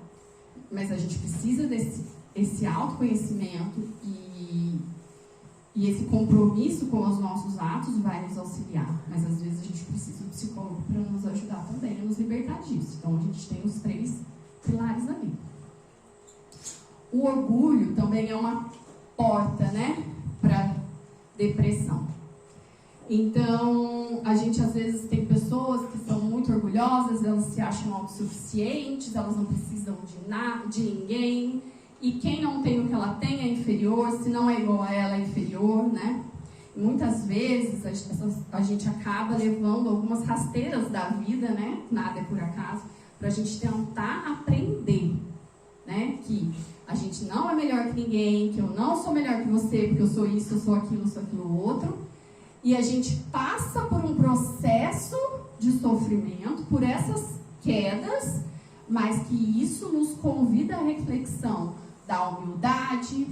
mas a gente precisa desse autoconhecimento e esse compromisso com os nossos atos vai nos auxiliar. Mas às vezes a gente precisa do psicólogo para nos ajudar também a nos libertar disso. Então a gente tem os 3 pilares ali. O orgulho também é uma porta, né, para depressão. Então, a gente às vezes tem pessoas que são muito orgulhosas, elas se acham autossuficientes, elas não precisam de ninguém. E quem não tem o que ela tem é inferior, se não é igual a ela é inferior, né? E muitas vezes a gente acaba levando algumas rasteiras da vida, né? Nada é por acaso, para a gente tentar aprender, né? Que a gente não é melhor que ninguém, que eu não sou melhor que você, porque eu sou isso, eu sou aquilo outro. E a gente passa por um processo de sofrimento, por essas quedas, mas que isso nos convida à reflexão da humildade,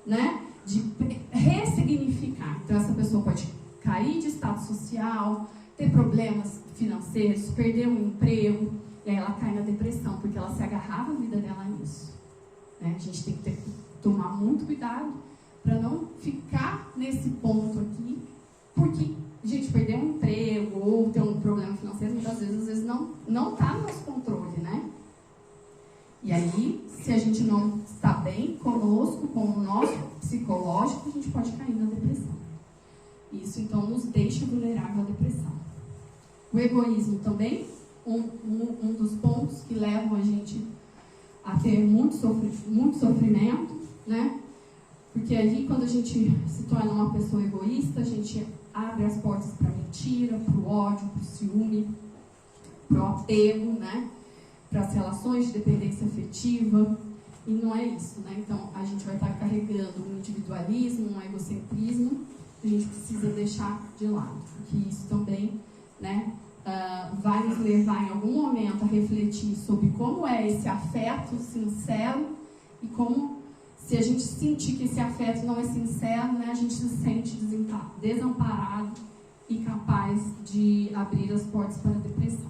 né? De ressignificar. Então, essa pessoa pode cair de status social, ter problemas financeiros, perder um emprego, e aí ela cai na depressão, porque ela se agarrava a vida dela nisso. Né? A gente tem que tomar muito cuidado para não ficar nesse ponto aqui, porque, gente, perder um emprego ou ter um problema financeiro, muitas vezes, às vezes não está no nosso controle, né? E aí, se a gente não está bem conosco, com o nosso psicológico, a gente pode cair na depressão. Isso, então, nos deixa vulnerável à depressão. O egoísmo também, um dos pontos que levam a gente a ter muito sofrimento, né? Porque ali, quando a gente se torna uma pessoa egoísta, a gente abre as portas para a mentira, para o ódio, para o ciúme, para o apego, né? Para as relações de dependência afetiva, e não é isso, né? Então, a gente vai estar carregando um individualismo, um egocentrismo, que a gente precisa deixar de lado, porque isso também, né, vai nos levar em algum momento a refletir sobre como é esse afeto sincero e como, se a gente sentir que esse afeto não é sincero, né, a gente se sente desamparado e capaz de abrir as portas para a depressão.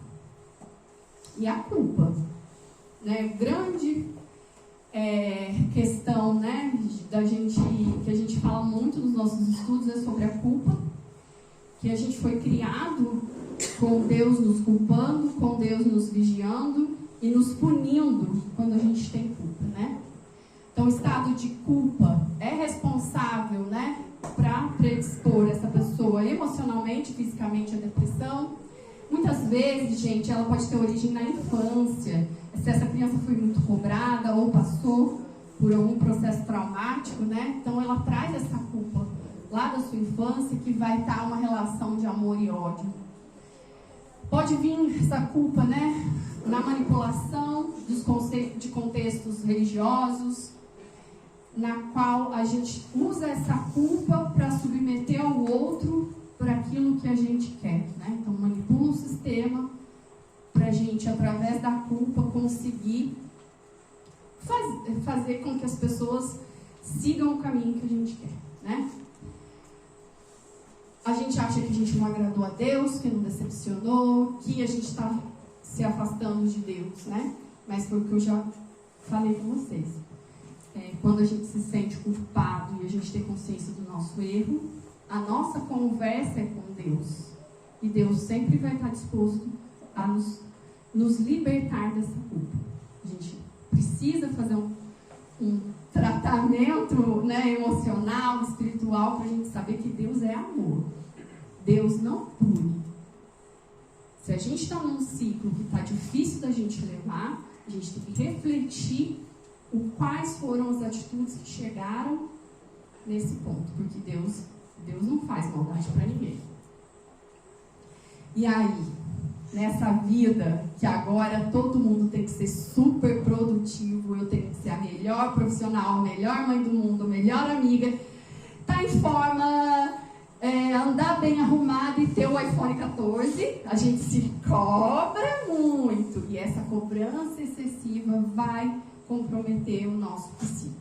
E a culpa, né? Grande questão, né, que a gente fala muito nos nossos estudos é sobre a culpa, que a gente foi criado com Deus nos culpando, com Deus nos vigiando e nos punindo quando a gente tem culpa, né? Então, o estado de culpa é responsável, né, para predispor essa pessoa emocionalmente, fisicamente à depressão. Muitas vezes, gente, ela pode ter origem na infância. Se essa criança foi muito cobrada ou passou por algum processo traumático, né? Então, ela traz essa culpa lá da sua infância, que vai estar uma relação de amor e ódio. Pode vir essa culpa, né, na manipulação de contextos religiosos, na qual a gente usa essa culpa para submeter ao outro por aquilo que a gente quer, né? Então, manipula o sistema para a gente, através da culpa, conseguir fazer com que as pessoas sigam o caminho que a gente quer, né? A gente acha que a gente não agradou a Deus, que não decepcionou, que a gente está se afastando de Deus, né? Mas foi o que eu já falei com vocês. Quando a gente se sente culpado e a gente tem consciência do nosso erro, A nossa conversa é com Deus. E Deus sempre vai estar disposto a nos libertar dessa culpa. A gente precisa fazer um tratamento, né, emocional, espiritual, para a gente saber que Deus é amor. Deus não pune. Se a gente está num ciclo que está difícil da gente levar, a gente tem que refletir quais foram as atitudes que chegaram nesse ponto. Porque Deus não faz maldade para ninguém. E aí, nessa vida que agora todo mundo tem que ser super produtivo, eu tenho que ser a melhor profissional, a melhor mãe do mundo, a melhor amiga, tá em forma, andar bem arrumada e ter o iPhone 14, a gente se cobra muito. E essa cobrança excessiva vai comprometer o nosso psíquico,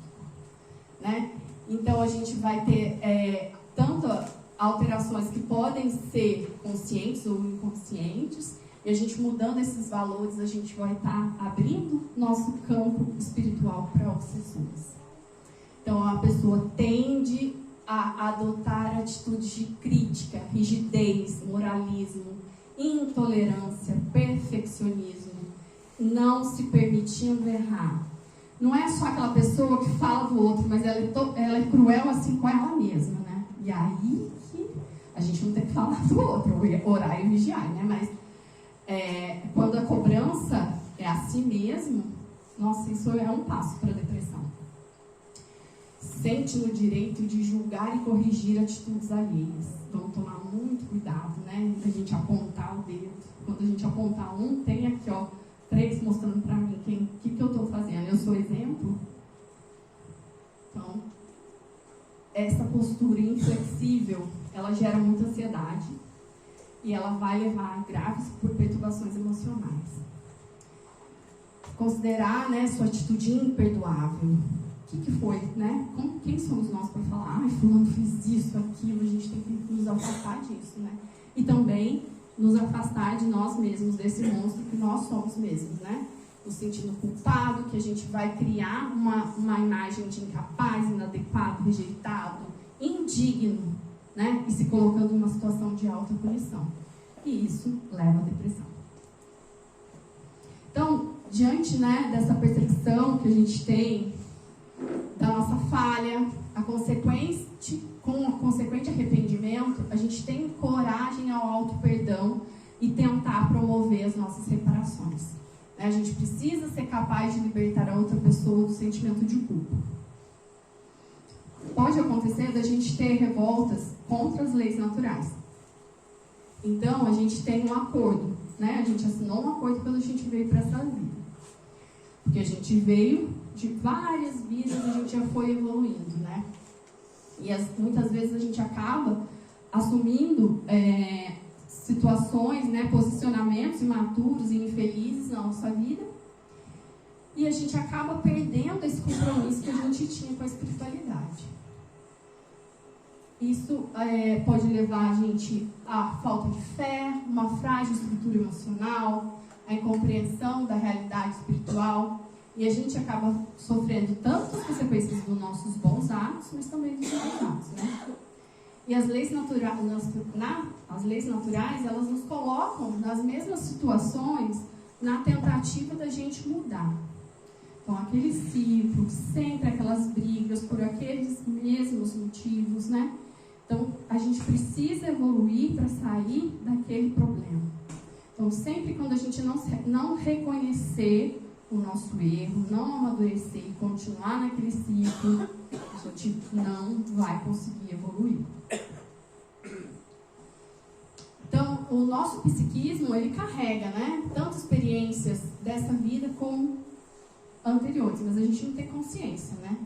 né? Então a gente vai ter tanto alterações que podem ser conscientes ou inconscientes, e a gente mudando esses valores, a gente vai estar abrindo nosso campo espiritual para obsessões. Então a pessoa tende a adotar atitudes de crítica, rigidez, moralismo, intolerância, perfeccionismo, não se permitindo errar. Não é só aquela pessoa que fala do outro, mas ela é cruel assim com ela mesma, né? E aí que a gente não tem que falar do outro, orar e vigiar, né? Mas quando a cobrança é a si mesmo, nossa, isso é um passo para a depressão. Sente no direito de julgar e corrigir atitudes alheias. Vamos tomar muito cuidado, né? A gente apontar o dedo. Quando a gente apontar um, tem aqui, ó, 3 mostrando para mim o que eu estou fazendo. Eu sou exemplo. Então, essa postura inflexível, ela gera muita ansiedade e ela vai levar a graves perturbações emocionais. Considerar, né, sua atitude imperdoável. O que foi, né? Quem somos nós para falar? Ai, fulano fez isso, aquilo. A gente tem que nos afastar disso, né? E também nos afastar de nós mesmos, desse monstro que nós somos mesmos, né? Nos sentindo culpado, que a gente vai criar uma imagem de incapaz, inadequado, rejeitado, indigno, né? E se colocando em uma situação de autopunição. E isso leva à depressão. Então, diante, né, dessa percepção que a gente tem da nossa falha, com o consequente arrependimento, a gente tem coragem ao auto-perdão e tentar promover as nossas reparações. A gente precisa ser capaz de libertar a outra pessoa do sentimento de culpa. Pode acontecer da gente ter revoltas contra as leis naturais. Então, a gente tem um acordo, né? A gente assinou um acordo quando a gente veio para essa vida. Porque a gente veio de várias vidas, a gente já foi evoluindo, né? E muitas vezes a gente acaba assumindo situações, né, posicionamentos imaturos e infelizes na nossa vida, e a gente acaba perdendo esse compromisso que a gente tinha com a espiritualidade. Isso pode levar a gente à falta de fé, uma frágil estrutura emocional, a incompreensão da realidade espiritual, e a gente acaba sofrendo tanto as consequências dos nossos bons atos, mas também dos maus atos, né? E as leis naturais, elas nos colocam nas mesmas situações na tentativa da gente mudar. Então, aquele ciclo, sempre aquelas brigas por aqueles mesmos motivos, né? Então, a gente precisa evoluir para sair daquele problema. Então, sempre quando a gente não reconhecer o nosso erro, não amadurecer e continuar naquele ciclo, a gente não vai conseguir evoluir. Então, o nosso psiquismo, ele carrega, né, tanto experiências dessa vida como anteriores, mas a gente não tem consciência, né?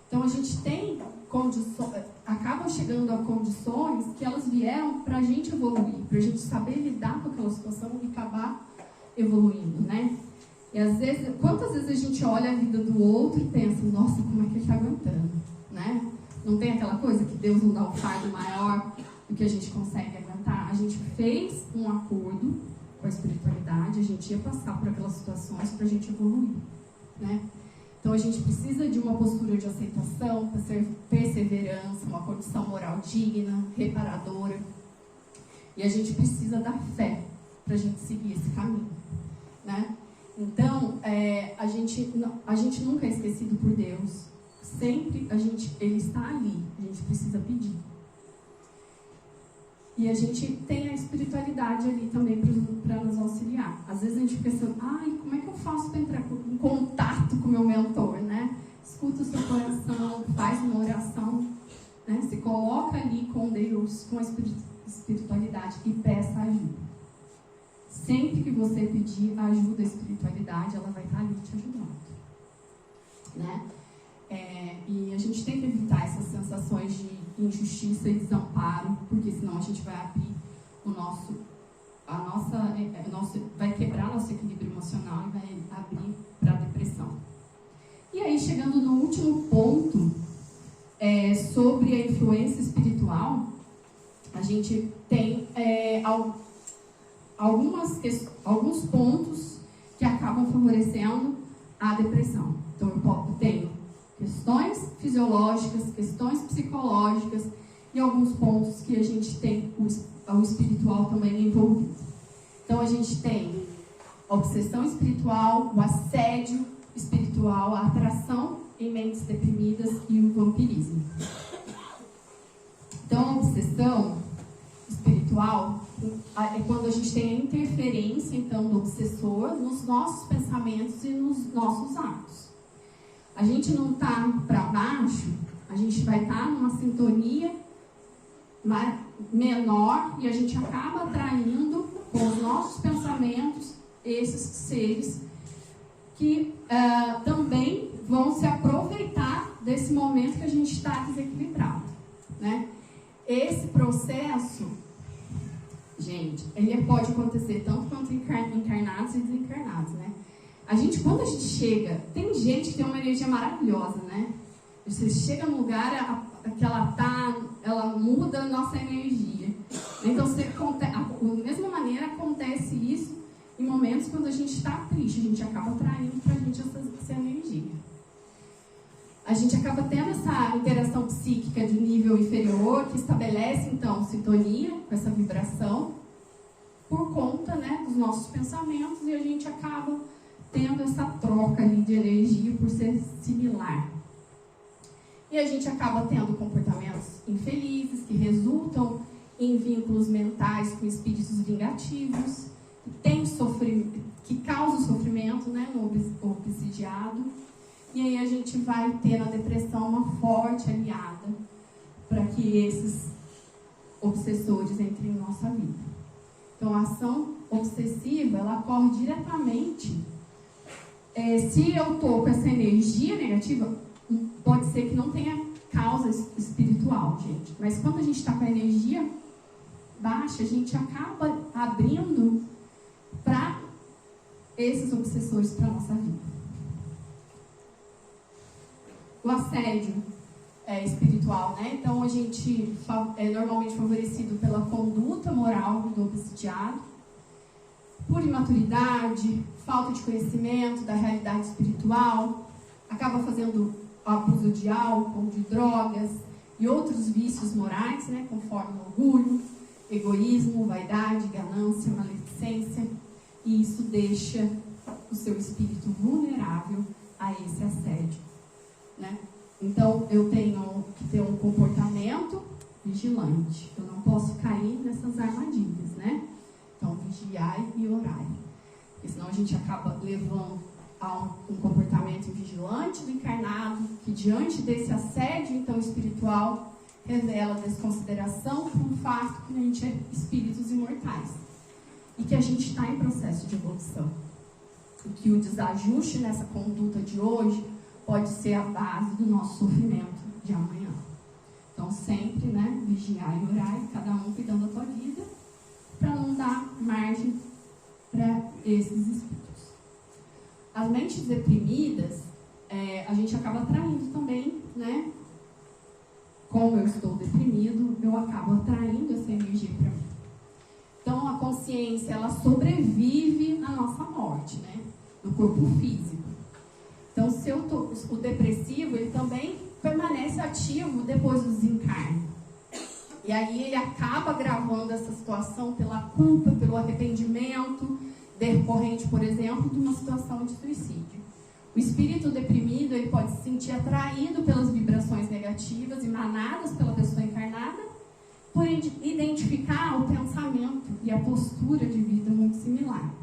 Então, a gente tem condições, acabam chegando a condições que elas vieram para a gente evoluir, para a gente saber lidar com aquela situação e acabar evoluindo, né? E às vezes, quantas vezes a gente olha a vida do outro e pensa, nossa, como é que ele está aguentando, né? Não tem aquela coisa que Deus não dá um fardo maior do que a gente consegue aguentar? A gente fez um acordo com a espiritualidade, a gente ia passar por aquelas situações para a gente evoluir, né? Então a gente precisa de uma postura de aceitação, perseverança, uma condição moral digna, reparadora. E a gente precisa da fé para a gente seguir esse caminho, né? Então, a gente nunca é esquecido por Deus. Sempre Ele está ali, a gente precisa pedir. E a gente tem a espiritualidade ali também para nos auxiliar. Às vezes a gente fica pensando, como é que eu faço para entrar em contato com o meu mentor, né? Escuta o seu coração, faz uma oração, né? Se coloca ali com Deus, com a espiritualidade e peça ajuda. Sempre que você pedir ajuda à espiritualidade, ela vai estar ali te ajudando, né? E a gente tem que evitar essas sensações de injustiça e desamparo, porque senão a gente vai abrir vai quebrar nosso equilíbrio emocional e vai abrir para a depressão. E aí, chegando no último ponto, sobre a influência espiritual, a gente tem alguns pontos que acabam favorecendo a depressão. Então, eu tenho questões fisiológicas, questões psicológicas e alguns pontos que a gente tem o espiritual também envolvido. Então, a gente tem a obsessão espiritual, o assédio espiritual, a atração em mentes deprimidas e o vampirismo. Então, a obsessão espiritual é quando a gente tem a interferência, então, do obsessor nos nossos pensamentos e nos nossos atos. A gente não está para baixo, a gente vai estar numa sintonia menor e a gente acaba atraindo com os nossos pensamentos esses seres que também vão se aproveitar desse momento que a gente está desequilibrado, né? Esse processo, gente, ele pode acontecer tanto quanto encarnados e desencarnados, né? Quando a gente chega, tem gente que tem uma energia maravilhosa, né? Você chega num lugar que ela muda a nossa energia. Então, da mesma maneira, acontece isso em momentos quando a gente está triste. A gente acaba atraindo para a gente essa energia. A gente acaba tendo essa interação psíquica de nível inferior, que estabelece, então, sintonia com essa vibração, por conta, né, dos nossos pensamentos, e a gente acaba tendo essa troca ali de energia por ser similar. E a gente acaba tendo comportamentos infelizes, que resultam em vínculos mentais com espíritos vingativos, que causam sofrimento, né, no obsidiado. E aí a gente vai ter na depressão uma forte aliada para que esses obsessores entrem em nossa vida. Então, a ação obsessiva, ela ocorre diretamente. Se eu estou com essa energia negativa, pode ser que não tenha causa espiritual, gente. Mas quando a gente está com a energia baixa, a gente acaba abrindo para esses obsessores para a nossa vida. O assédio espiritual, né? Então, a gente é normalmente favorecido pela conduta moral do obsidiado, por imaturidade, falta de conhecimento da realidade espiritual, acaba fazendo abuso de álcool, de drogas e outros vícios morais, né? Conforme orgulho, egoísmo, vaidade, ganância, maledicência, e isso deixa o seu espírito vulnerável a esse assédio, né? Então, eu tenho que ter um comportamento vigilante. Eu não posso cair nessas armadilhas, né? Então, vigiai e orai. Porque senão a gente acaba levando a um comportamento vigilante do encarnado, que diante desse assédio, então, espiritual, revela desconsideração por um fato que a gente é espíritos imortais. E que a gente está em processo de evolução. E que o desajuste nessa conduta de hoje pode ser a base do nosso sofrimento de amanhã. Então, sempre, né, vigiar e orar, cada um cuidando da sua vida, para não dar margem para esses espíritos. As mentes deprimidas, a gente acaba atraindo também, né? Como eu estou deprimido, eu acabo atraindo essa energia para mim. Então, a consciência, ela sobrevive à nossa morte, né? No corpo físico. Então, Então, o depressivo, ele também permanece ativo depois do desencarne. E aí ele acaba gravando essa situação pela culpa, pelo arrependimento, decorrente, por exemplo, de uma situação de suicídio. O espírito deprimido, ele pode se sentir atraído pelas vibrações negativas emanadas pela pessoa encarnada, por identificar o pensamento e a postura de vida muito similar.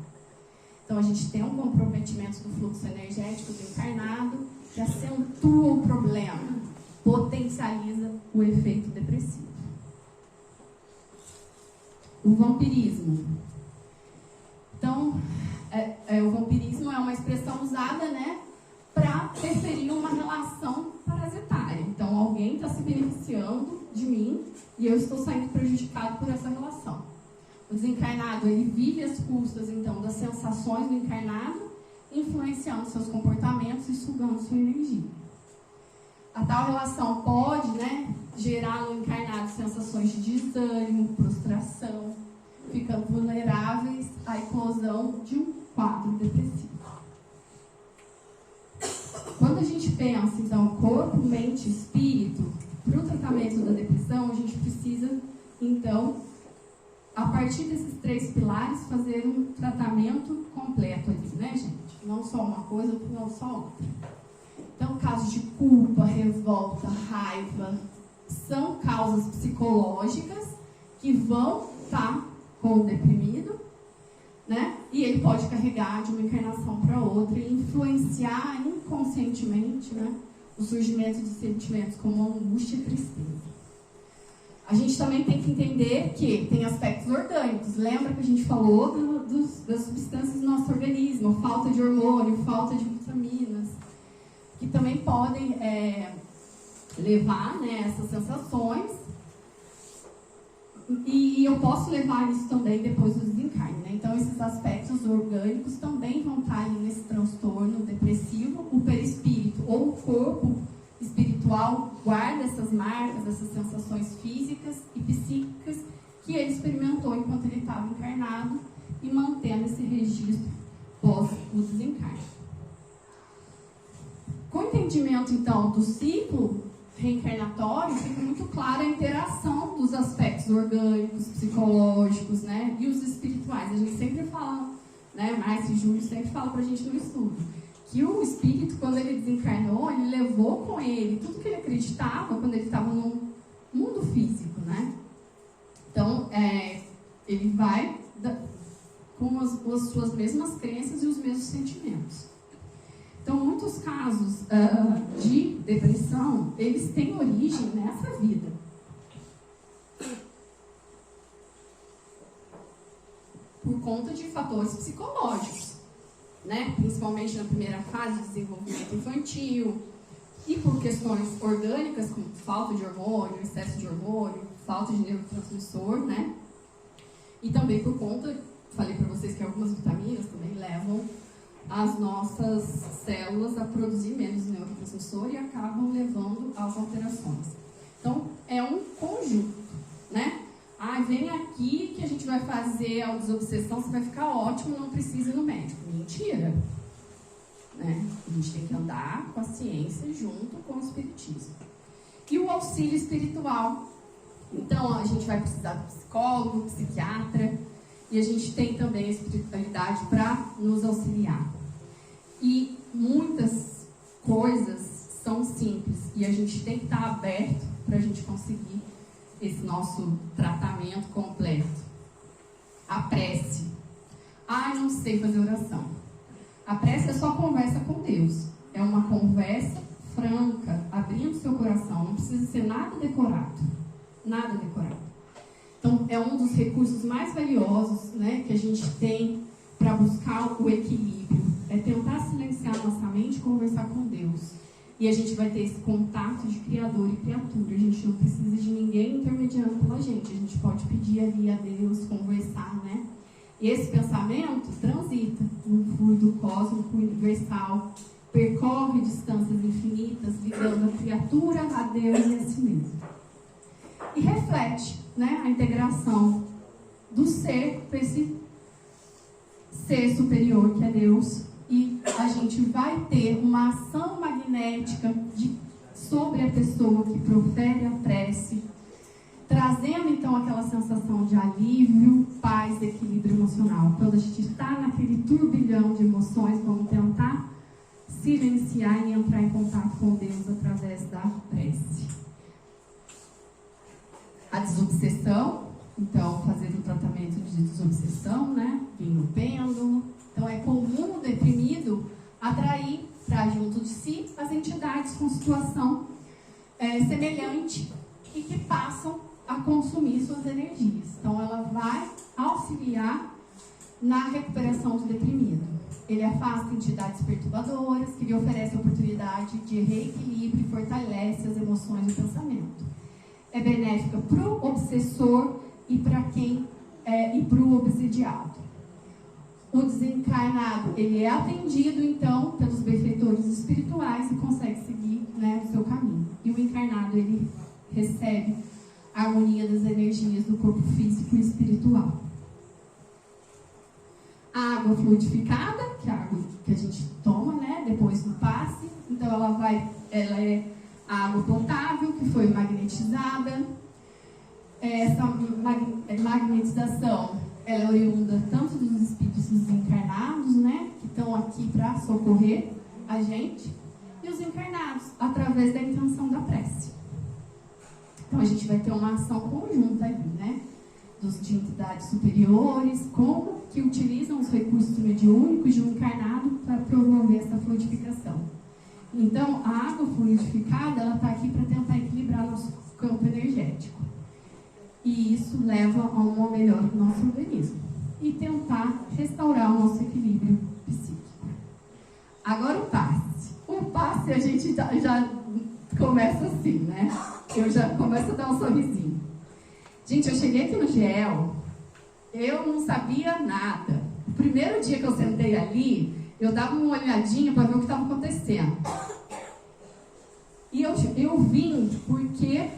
Então, a gente tem um comprometimento do fluxo energético do encarnado que acentua o problema, potencializa o efeito depressivo. O vampirismo. Então, o vampirismo é uma expressão usada, né, para referir uma relação parasitária. Então, alguém está se beneficiando de mim e eu estou saindo prejudicado por essa relação. O desencarnado, ele vive às custas, então, das sensações do encarnado, influenciando seus comportamentos e sugando sua energia. A tal relação pode, né, gerar no encarnado sensações de desânimo, prostração, ficando vulneráveis à eclosão de um quadro depressivo. Quando a gente pensa, então, corpo, mente e espírito, para o tratamento da depressão, a gente precisa, então, a partir desses 3 pilares, fazer um tratamento completo ali, né, gente? Não só uma coisa, não só outra. Então, casos de culpa, revolta, raiva, são causas psicológicas que vão estar com o deprimido, né? E ele pode carregar de uma encarnação para outra e influenciar inconscientemente, né, o surgimento de sentimentos como angústia e tristeza. A gente também tem que entender que tem aspectos orgânicos. Lembra que a gente falou das substâncias do nosso organismo, falta de hormônio, falta de vitaminas, que também podem levar, né, essas sensações. E eu posso levar isso também depois do desencarne, né? Então, esses aspectos orgânicos também vão estar ali nesse transtorno depressivo. O perispírito ou o corpo espiritual guarda essas marcas, essas sensações físicas e psíquicas que ele experimentou enquanto ele estava encarnado e mantendo esse registro pós o desencarne. Com o entendimento, então, do ciclo reencarnatório, fica muito clara a interação dos aspectos orgânicos, psicológicos, né, e os espirituais. A gente sempre fala, né, Márcio e Júlio sempre falam pra gente no estudo, que o espírito, quando ele desencarnou, ele levou com ele tudo que ele acreditava quando ele estava no mundo físico, né? Então, ele vai com as suas mesmas crenças e os mesmos sentimentos. Então, muitos casos de depressão, eles têm origem nessa vida. Por conta de fatores psicológicos, né? Principalmente na primeira fase de desenvolvimento infantil, e por questões orgânicas, como falta de hormônio, excesso de hormônio, falta de neurotransmissor, né? E também por conta, falei para vocês que algumas vitaminas também levam as nossas células a produzir menos neurotransmissor e acabam levando às alterações. Então, é um conjunto, né? Vem aqui que a gente vai fazer a desobsessão, você vai ficar ótimo, não precisa ir no médico. Mentira! Né? A gente tem que andar com a ciência junto com o espiritismo. E o auxílio espiritual. Então, a gente vai precisar do psicólogo, psiquiatra, e a gente tem também a espiritualidade para nos auxiliar. E muitas coisas são simples e a gente tem que estar aberto para a gente conseguir esse nosso tratamento completo. A prece. Não sei fazer oração. A prece é só conversa com Deus. É uma conversa franca, abrindo seu coração. Não precisa ser nada decorado. Nada decorado. Então, é um dos recursos mais valiosos, né, que a gente tem para buscar o equilíbrio. É tentar silenciar nossa mente e conversar com Deus. E a gente vai ter esse contato de criador e criatura. A gente não precisa de ninguém intermediando pela gente. A gente pode pedir ali a Deus, conversar, né? E esse pensamento transita no fluido cósmico universal, percorre distâncias infinitas, ligando a criatura a Deus e a si mesmo. E reflete, né, a integração do ser para esse ser superior que é Deus, e a gente vai ter uma ação magnética sobre a pessoa que profere a prece, trazendo então aquela sensação de alívio, paz, equilíbrio emocional. Quando a gente está naquele turbilhão de emoções, vamos tentar silenciar e entrar em contato com Deus através da prece. A desobsessão, então fazer um tratamento de desobsessão, né? Vir no pêndulo. Então é comum o deprimido atrair para junto de si as entidades com situação semelhante e que passam a consumir suas energias. Então ela vai auxiliar na recuperação do deprimido. Ele afasta entidades perturbadoras, que lhe oferece a oportunidade de reequilíbrio e fortalece as emoções e o pensamento. É benéfica para o obsessor e para o obsidiado. O desencarnado, ele é atendido, então, pelos benfeitores espirituais e consegue seguir, né, o seu caminho. E o encarnado, ele recebe a harmonia das energias do corpo físico e espiritual. A água fluidificada, que é a água que a gente toma, né, depois do passe, então ela é a água potável, que foi magnetizada. Essa magnetização, ela é oriunda tanto dos espíritos encarnados, né, que estão aqui para socorrer a gente, e os encarnados, através da intenção da prece. Então a gente vai ter uma ação conjunta ali, né, de entidades superiores, como que utilizam os recursos mediúnicos de um encarnado para promover essa fluidificação. Então, a água fluidificada, ela está aqui para tentar equilibrar nosso campo energético. E isso leva a uma melhora do nosso organismo. E tentar restaurar o nosso equilíbrio psíquico. Agora o passe. O passe a gente já começa assim, né? Eu já começo a dar um sorrisinho. Gente, eu cheguei aqui no GEL, eu não sabia nada. O primeiro dia que eu sentei ali, eu dava uma olhadinha para ver o que estava acontecendo. E eu vim porque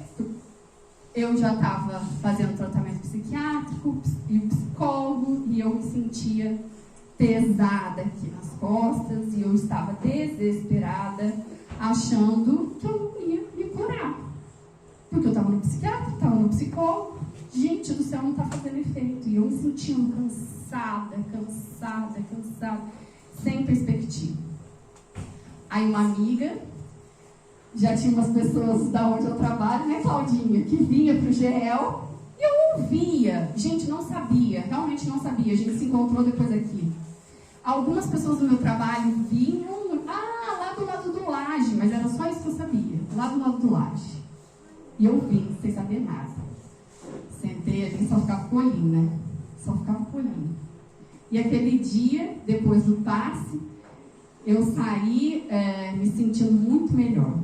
eu já estava fazendo tratamento psiquiátrico e o psicólogo, e eu me sentia pesada aqui nas costas, e eu estava desesperada, achando que eu não ia me curar. Porque eu estava no psiquiatra, estava no psicólogo, gente do céu, não está fazendo efeito. E eu me sentindo cansada, sem perspectiva. Aí uma amiga, já tinha umas pessoas da onde eu trabalho, né, Claudinha, que vinha para o GEL, e eu ouvia. Gente, não sabia, realmente não sabia. A gente se encontrou depois aqui. Algumas pessoas do meu trabalho vinham, lá do lado do laje, mas era só isso que eu sabia, lá do lado do laje. E eu vim, sem saber nada. Sentei ali, só ficava com o olhinho, né? Só ficava com o olhinho. E aquele dia, depois do passe, eu saí me sentindo muito melhor.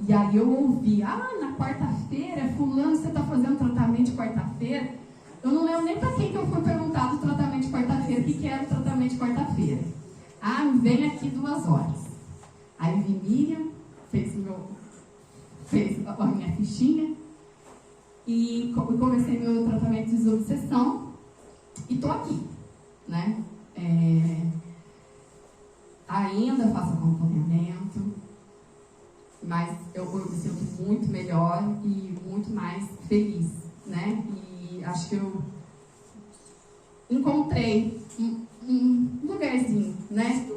E aí eu ouvi, na quarta-feira, fulano, você está fazendo tratamento de quarta-feira? Eu não lembro nem para quem que eu fui perguntar do tratamento de quarta-feira, o que era o tratamento de quarta-feira. Vem aqui 2 horas. Aí vi Miriam, fez a minha fichinha, e comecei meu tratamento de desobsessão, e estou aqui, né? Ainda faço acompanhamento, mas eu me sinto muito melhor e muito mais feliz, né? E acho que eu encontrei um lugarzinho, né?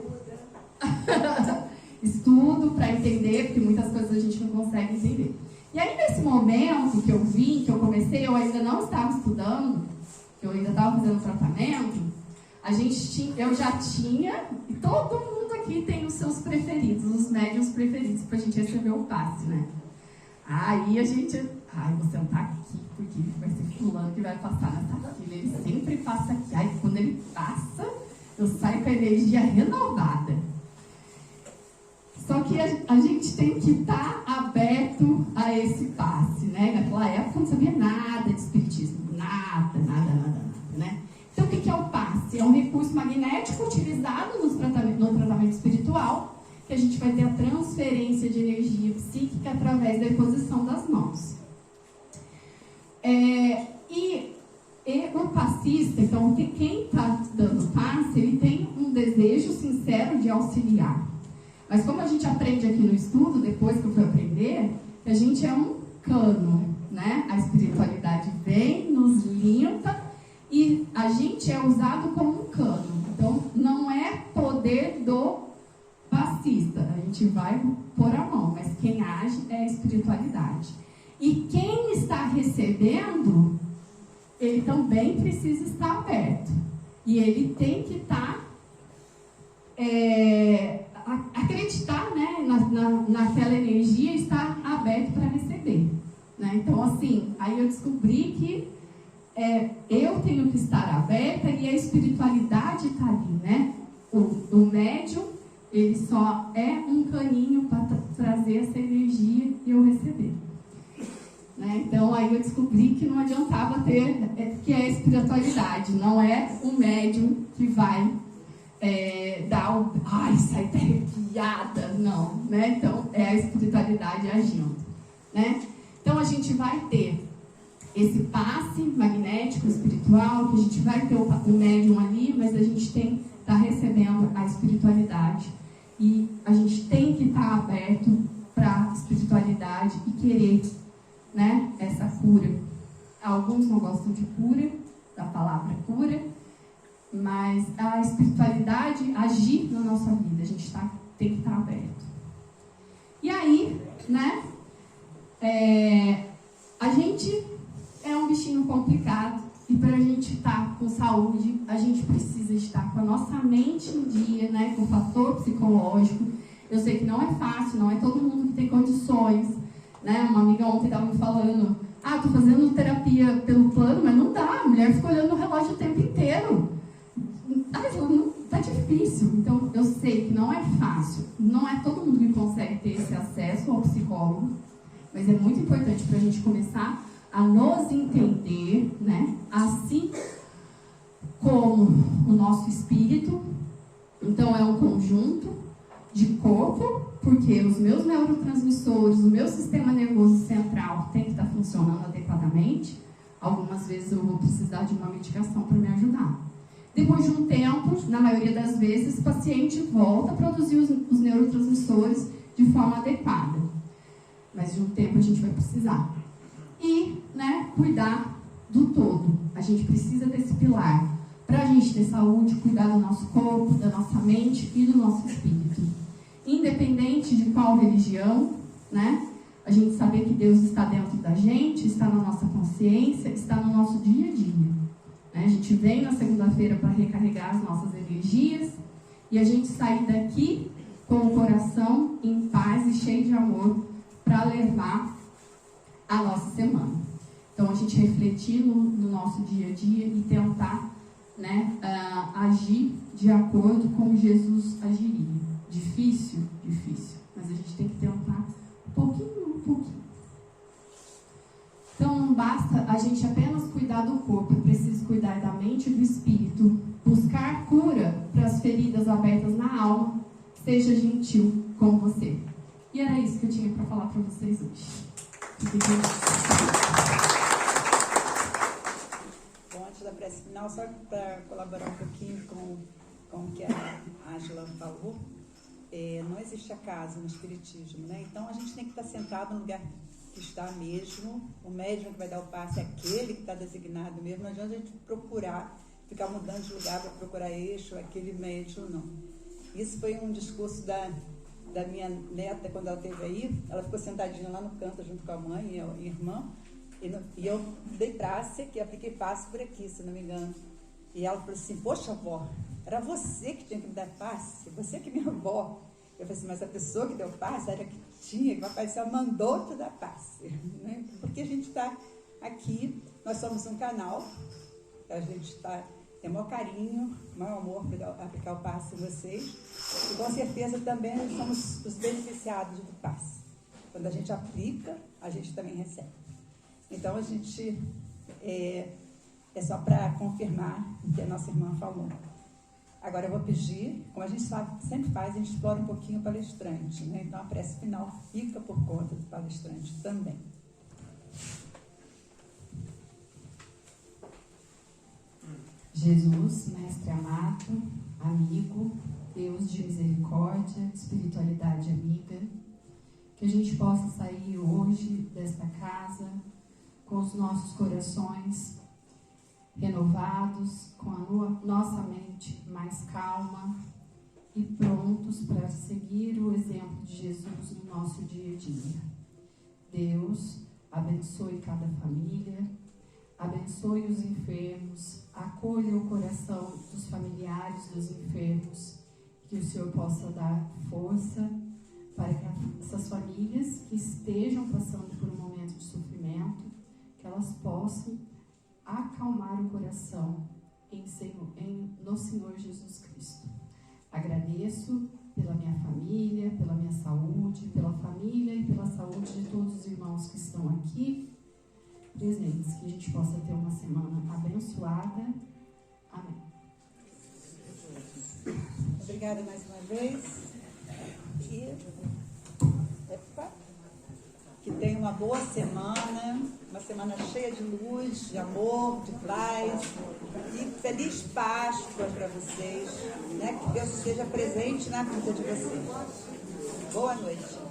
Estudo para entender, porque muitas coisas a gente não consegue entender. E aí, nesse momento que eu vim, que eu comecei, eu ainda não estava estudando, eu ainda estava fazendo tratamento, eu já tinha, e todo mundo aqui tem os seus preferidos, os médiuns preferidos, para a gente receber o passe, né? Aí a gente, vou sentar aqui, porque vai ser fulano que vai passar nessa fila, ele sempre passa aqui. Aí quando ele passa, eu saio com a energia renovada. Só que a gente tem que estar aberto a esse passe, né? Naquela época eu não sabia nada de espiritismo, nada, né? Então o que é o passe? É um recurso magnético utilizado no tratamento espiritual, que a gente vai ter a transferência de energia psíquica através da imposição das mãos. E o passista, então quem está dando passe, ele tem um desejo sincero de de auxiliar. Mas como a gente aprende aqui no estudo, depois que eu fui aprender, que a gente é um cano, né? A espiritualidade vem, nos limpa e a gente é usado como um cano. Então, não é poder do passista. A gente vai pôr a mão, mas quem age é a espiritualidade. E quem está recebendo, ele também precisa estar aberto. E ele tem que estar, acreditar, né, naquela energia e estar aberto para receber. Né? Então, assim, aí eu descobri que eu tenho que estar aberta e a espiritualidade está ali, né? O médium, ele só é um caninho para trazer essa energia e eu receber. Né? Então, aí eu descobri que não adiantava ter, que é a espiritualidade, não é o médium que vai dar o... Ai, sai tá arrepiada, não. Né? Então, é a espiritualidade agindo. Né? Então, a gente vai ter esse passe magnético, espiritual, que a gente vai ter o médium ali, mas a gente tem que estar recebendo a espiritualidade. E a gente tem que estar aberto para a espiritualidade e querer, né, essa cura. Alguns não gostam de cura, da palavra cura, mas a espiritualidade agir na nossa vida, a gente tem que estar aberto. E aí, né, a gente é um bichinho complicado e para a gente estar com saúde, a gente precisa estar com a nossa mente em dia, né, com o fator psicológico. Eu sei que não é fácil, não é todo mundo que tem condições, né? Uma amiga ontem estava me falando, tô fazendo terapia pelo plano, mas não dá, a mulher fica olhando o relógio o tempo inteiro. Não, tá difícil. Então, eu sei que não é fácil, não é todo mundo que consegue ter esse acesso ao psicólogo, mas é muito importante para a gente começar a nos entender, né? Assim como o nosso espírito. Então, é um conjunto de corpo, porque os meus neurotransmissores, o meu sistema nervoso central tem que estar funcionando adequadamente. Algumas vezes eu vou precisar de uma medicação para me ajudar. Depois de um tempo, na maioria das vezes, o paciente volta a produzir os neurotransmissores de forma adequada. Mas de um tempo a gente vai precisar. E, né, cuidar do todo. A gente precisa desse pilar. Para a gente ter saúde, cuidar do nosso corpo, da nossa mente e do nosso espírito. Independente de qual religião, né? A gente saber que Deus está dentro da gente, está na nossa consciência, está no nosso dia a dia. Né? A gente vem na segunda-feira para recarregar as nossas energias e a gente sair daqui com o coração em paz e cheio de amor para levar a nossa semana. Então, a gente refletir no nosso dia a dia e tentar, né, agir de acordo com Jesus agiria. Difícil? Difícil. Mas a gente tem que tentar um pouquinho. Então, não basta a gente apenas cuidar do corpo, é preciso cuidar da mente e do espírito. Buscar cura para as feridas abertas na alma. Seja gentil com você. E era isso que eu tinha para falar para vocês hoje. Bom, antes da prece final, só para colaborar um pouquinho com o que a Ângela falou, não existe acaso no espiritismo, né? Então a gente tem que estar sentado no lugar que está mesmo, o médium que vai dar o passe é aquele que está designado mesmo, não adianta a gente procurar, ficar mudando de lugar para procurar eixo, aquele médium, não. Isso foi um discurso da minha neta, quando ela esteve aí, ela ficou sentadinha lá no canto junto com a mãe e a irmã, e eu dei passe, que apliquei passe por aqui, se não me engano. E ela falou assim, poxa, avó, era você que tinha que me dar passe, você que é minha avó. Eu falei assim, mas a pessoa que deu passe era que tinha, que o Papai do Céu mandou te dar passe. Né? Porque a gente está aqui, nós somos um canal, a gente tem o maior carinho, o maior amor para aplicar o passe em vocês. E com certeza também somos os beneficiados do passe. Quando a gente aplica, a gente também recebe. Então a gente, é só para confirmar o que a nossa irmã falou. Agora eu vou pedir, como a gente sempre faz, a gente explora um pouquinho o palestrante, né? Então a prece final fica por conta do palestrante também. Jesus, mestre amado, amigo, Deus de misericórdia, espiritualidade amiga, que a gente possa sair hoje desta casa com os nossos corações renovados, com a nossa mente mais calma e prontos para seguir o exemplo de Jesus no nosso dia a dia. Deus abençoe cada família, abençoe os enfermos, acolha o coração dos familiares dos enfermos, que o Senhor possa dar força para que essas famílias que estejam passando por um momento de sofrimento, que elas possam acalmar o coração no Senhor Jesus Cristo. Agradeço pela minha família, pela minha saúde, pela família e pela saúde de todos os irmãos que estão aqui presentes, que a gente possa ter uma semana abençoada. Amém. Obrigada mais uma vez. Que tenha uma boa semana, uma semana cheia de luz, de amor, de paz. E feliz Páscoa para vocês, né? Que Deus esteja presente na vida de vocês. Boa noite.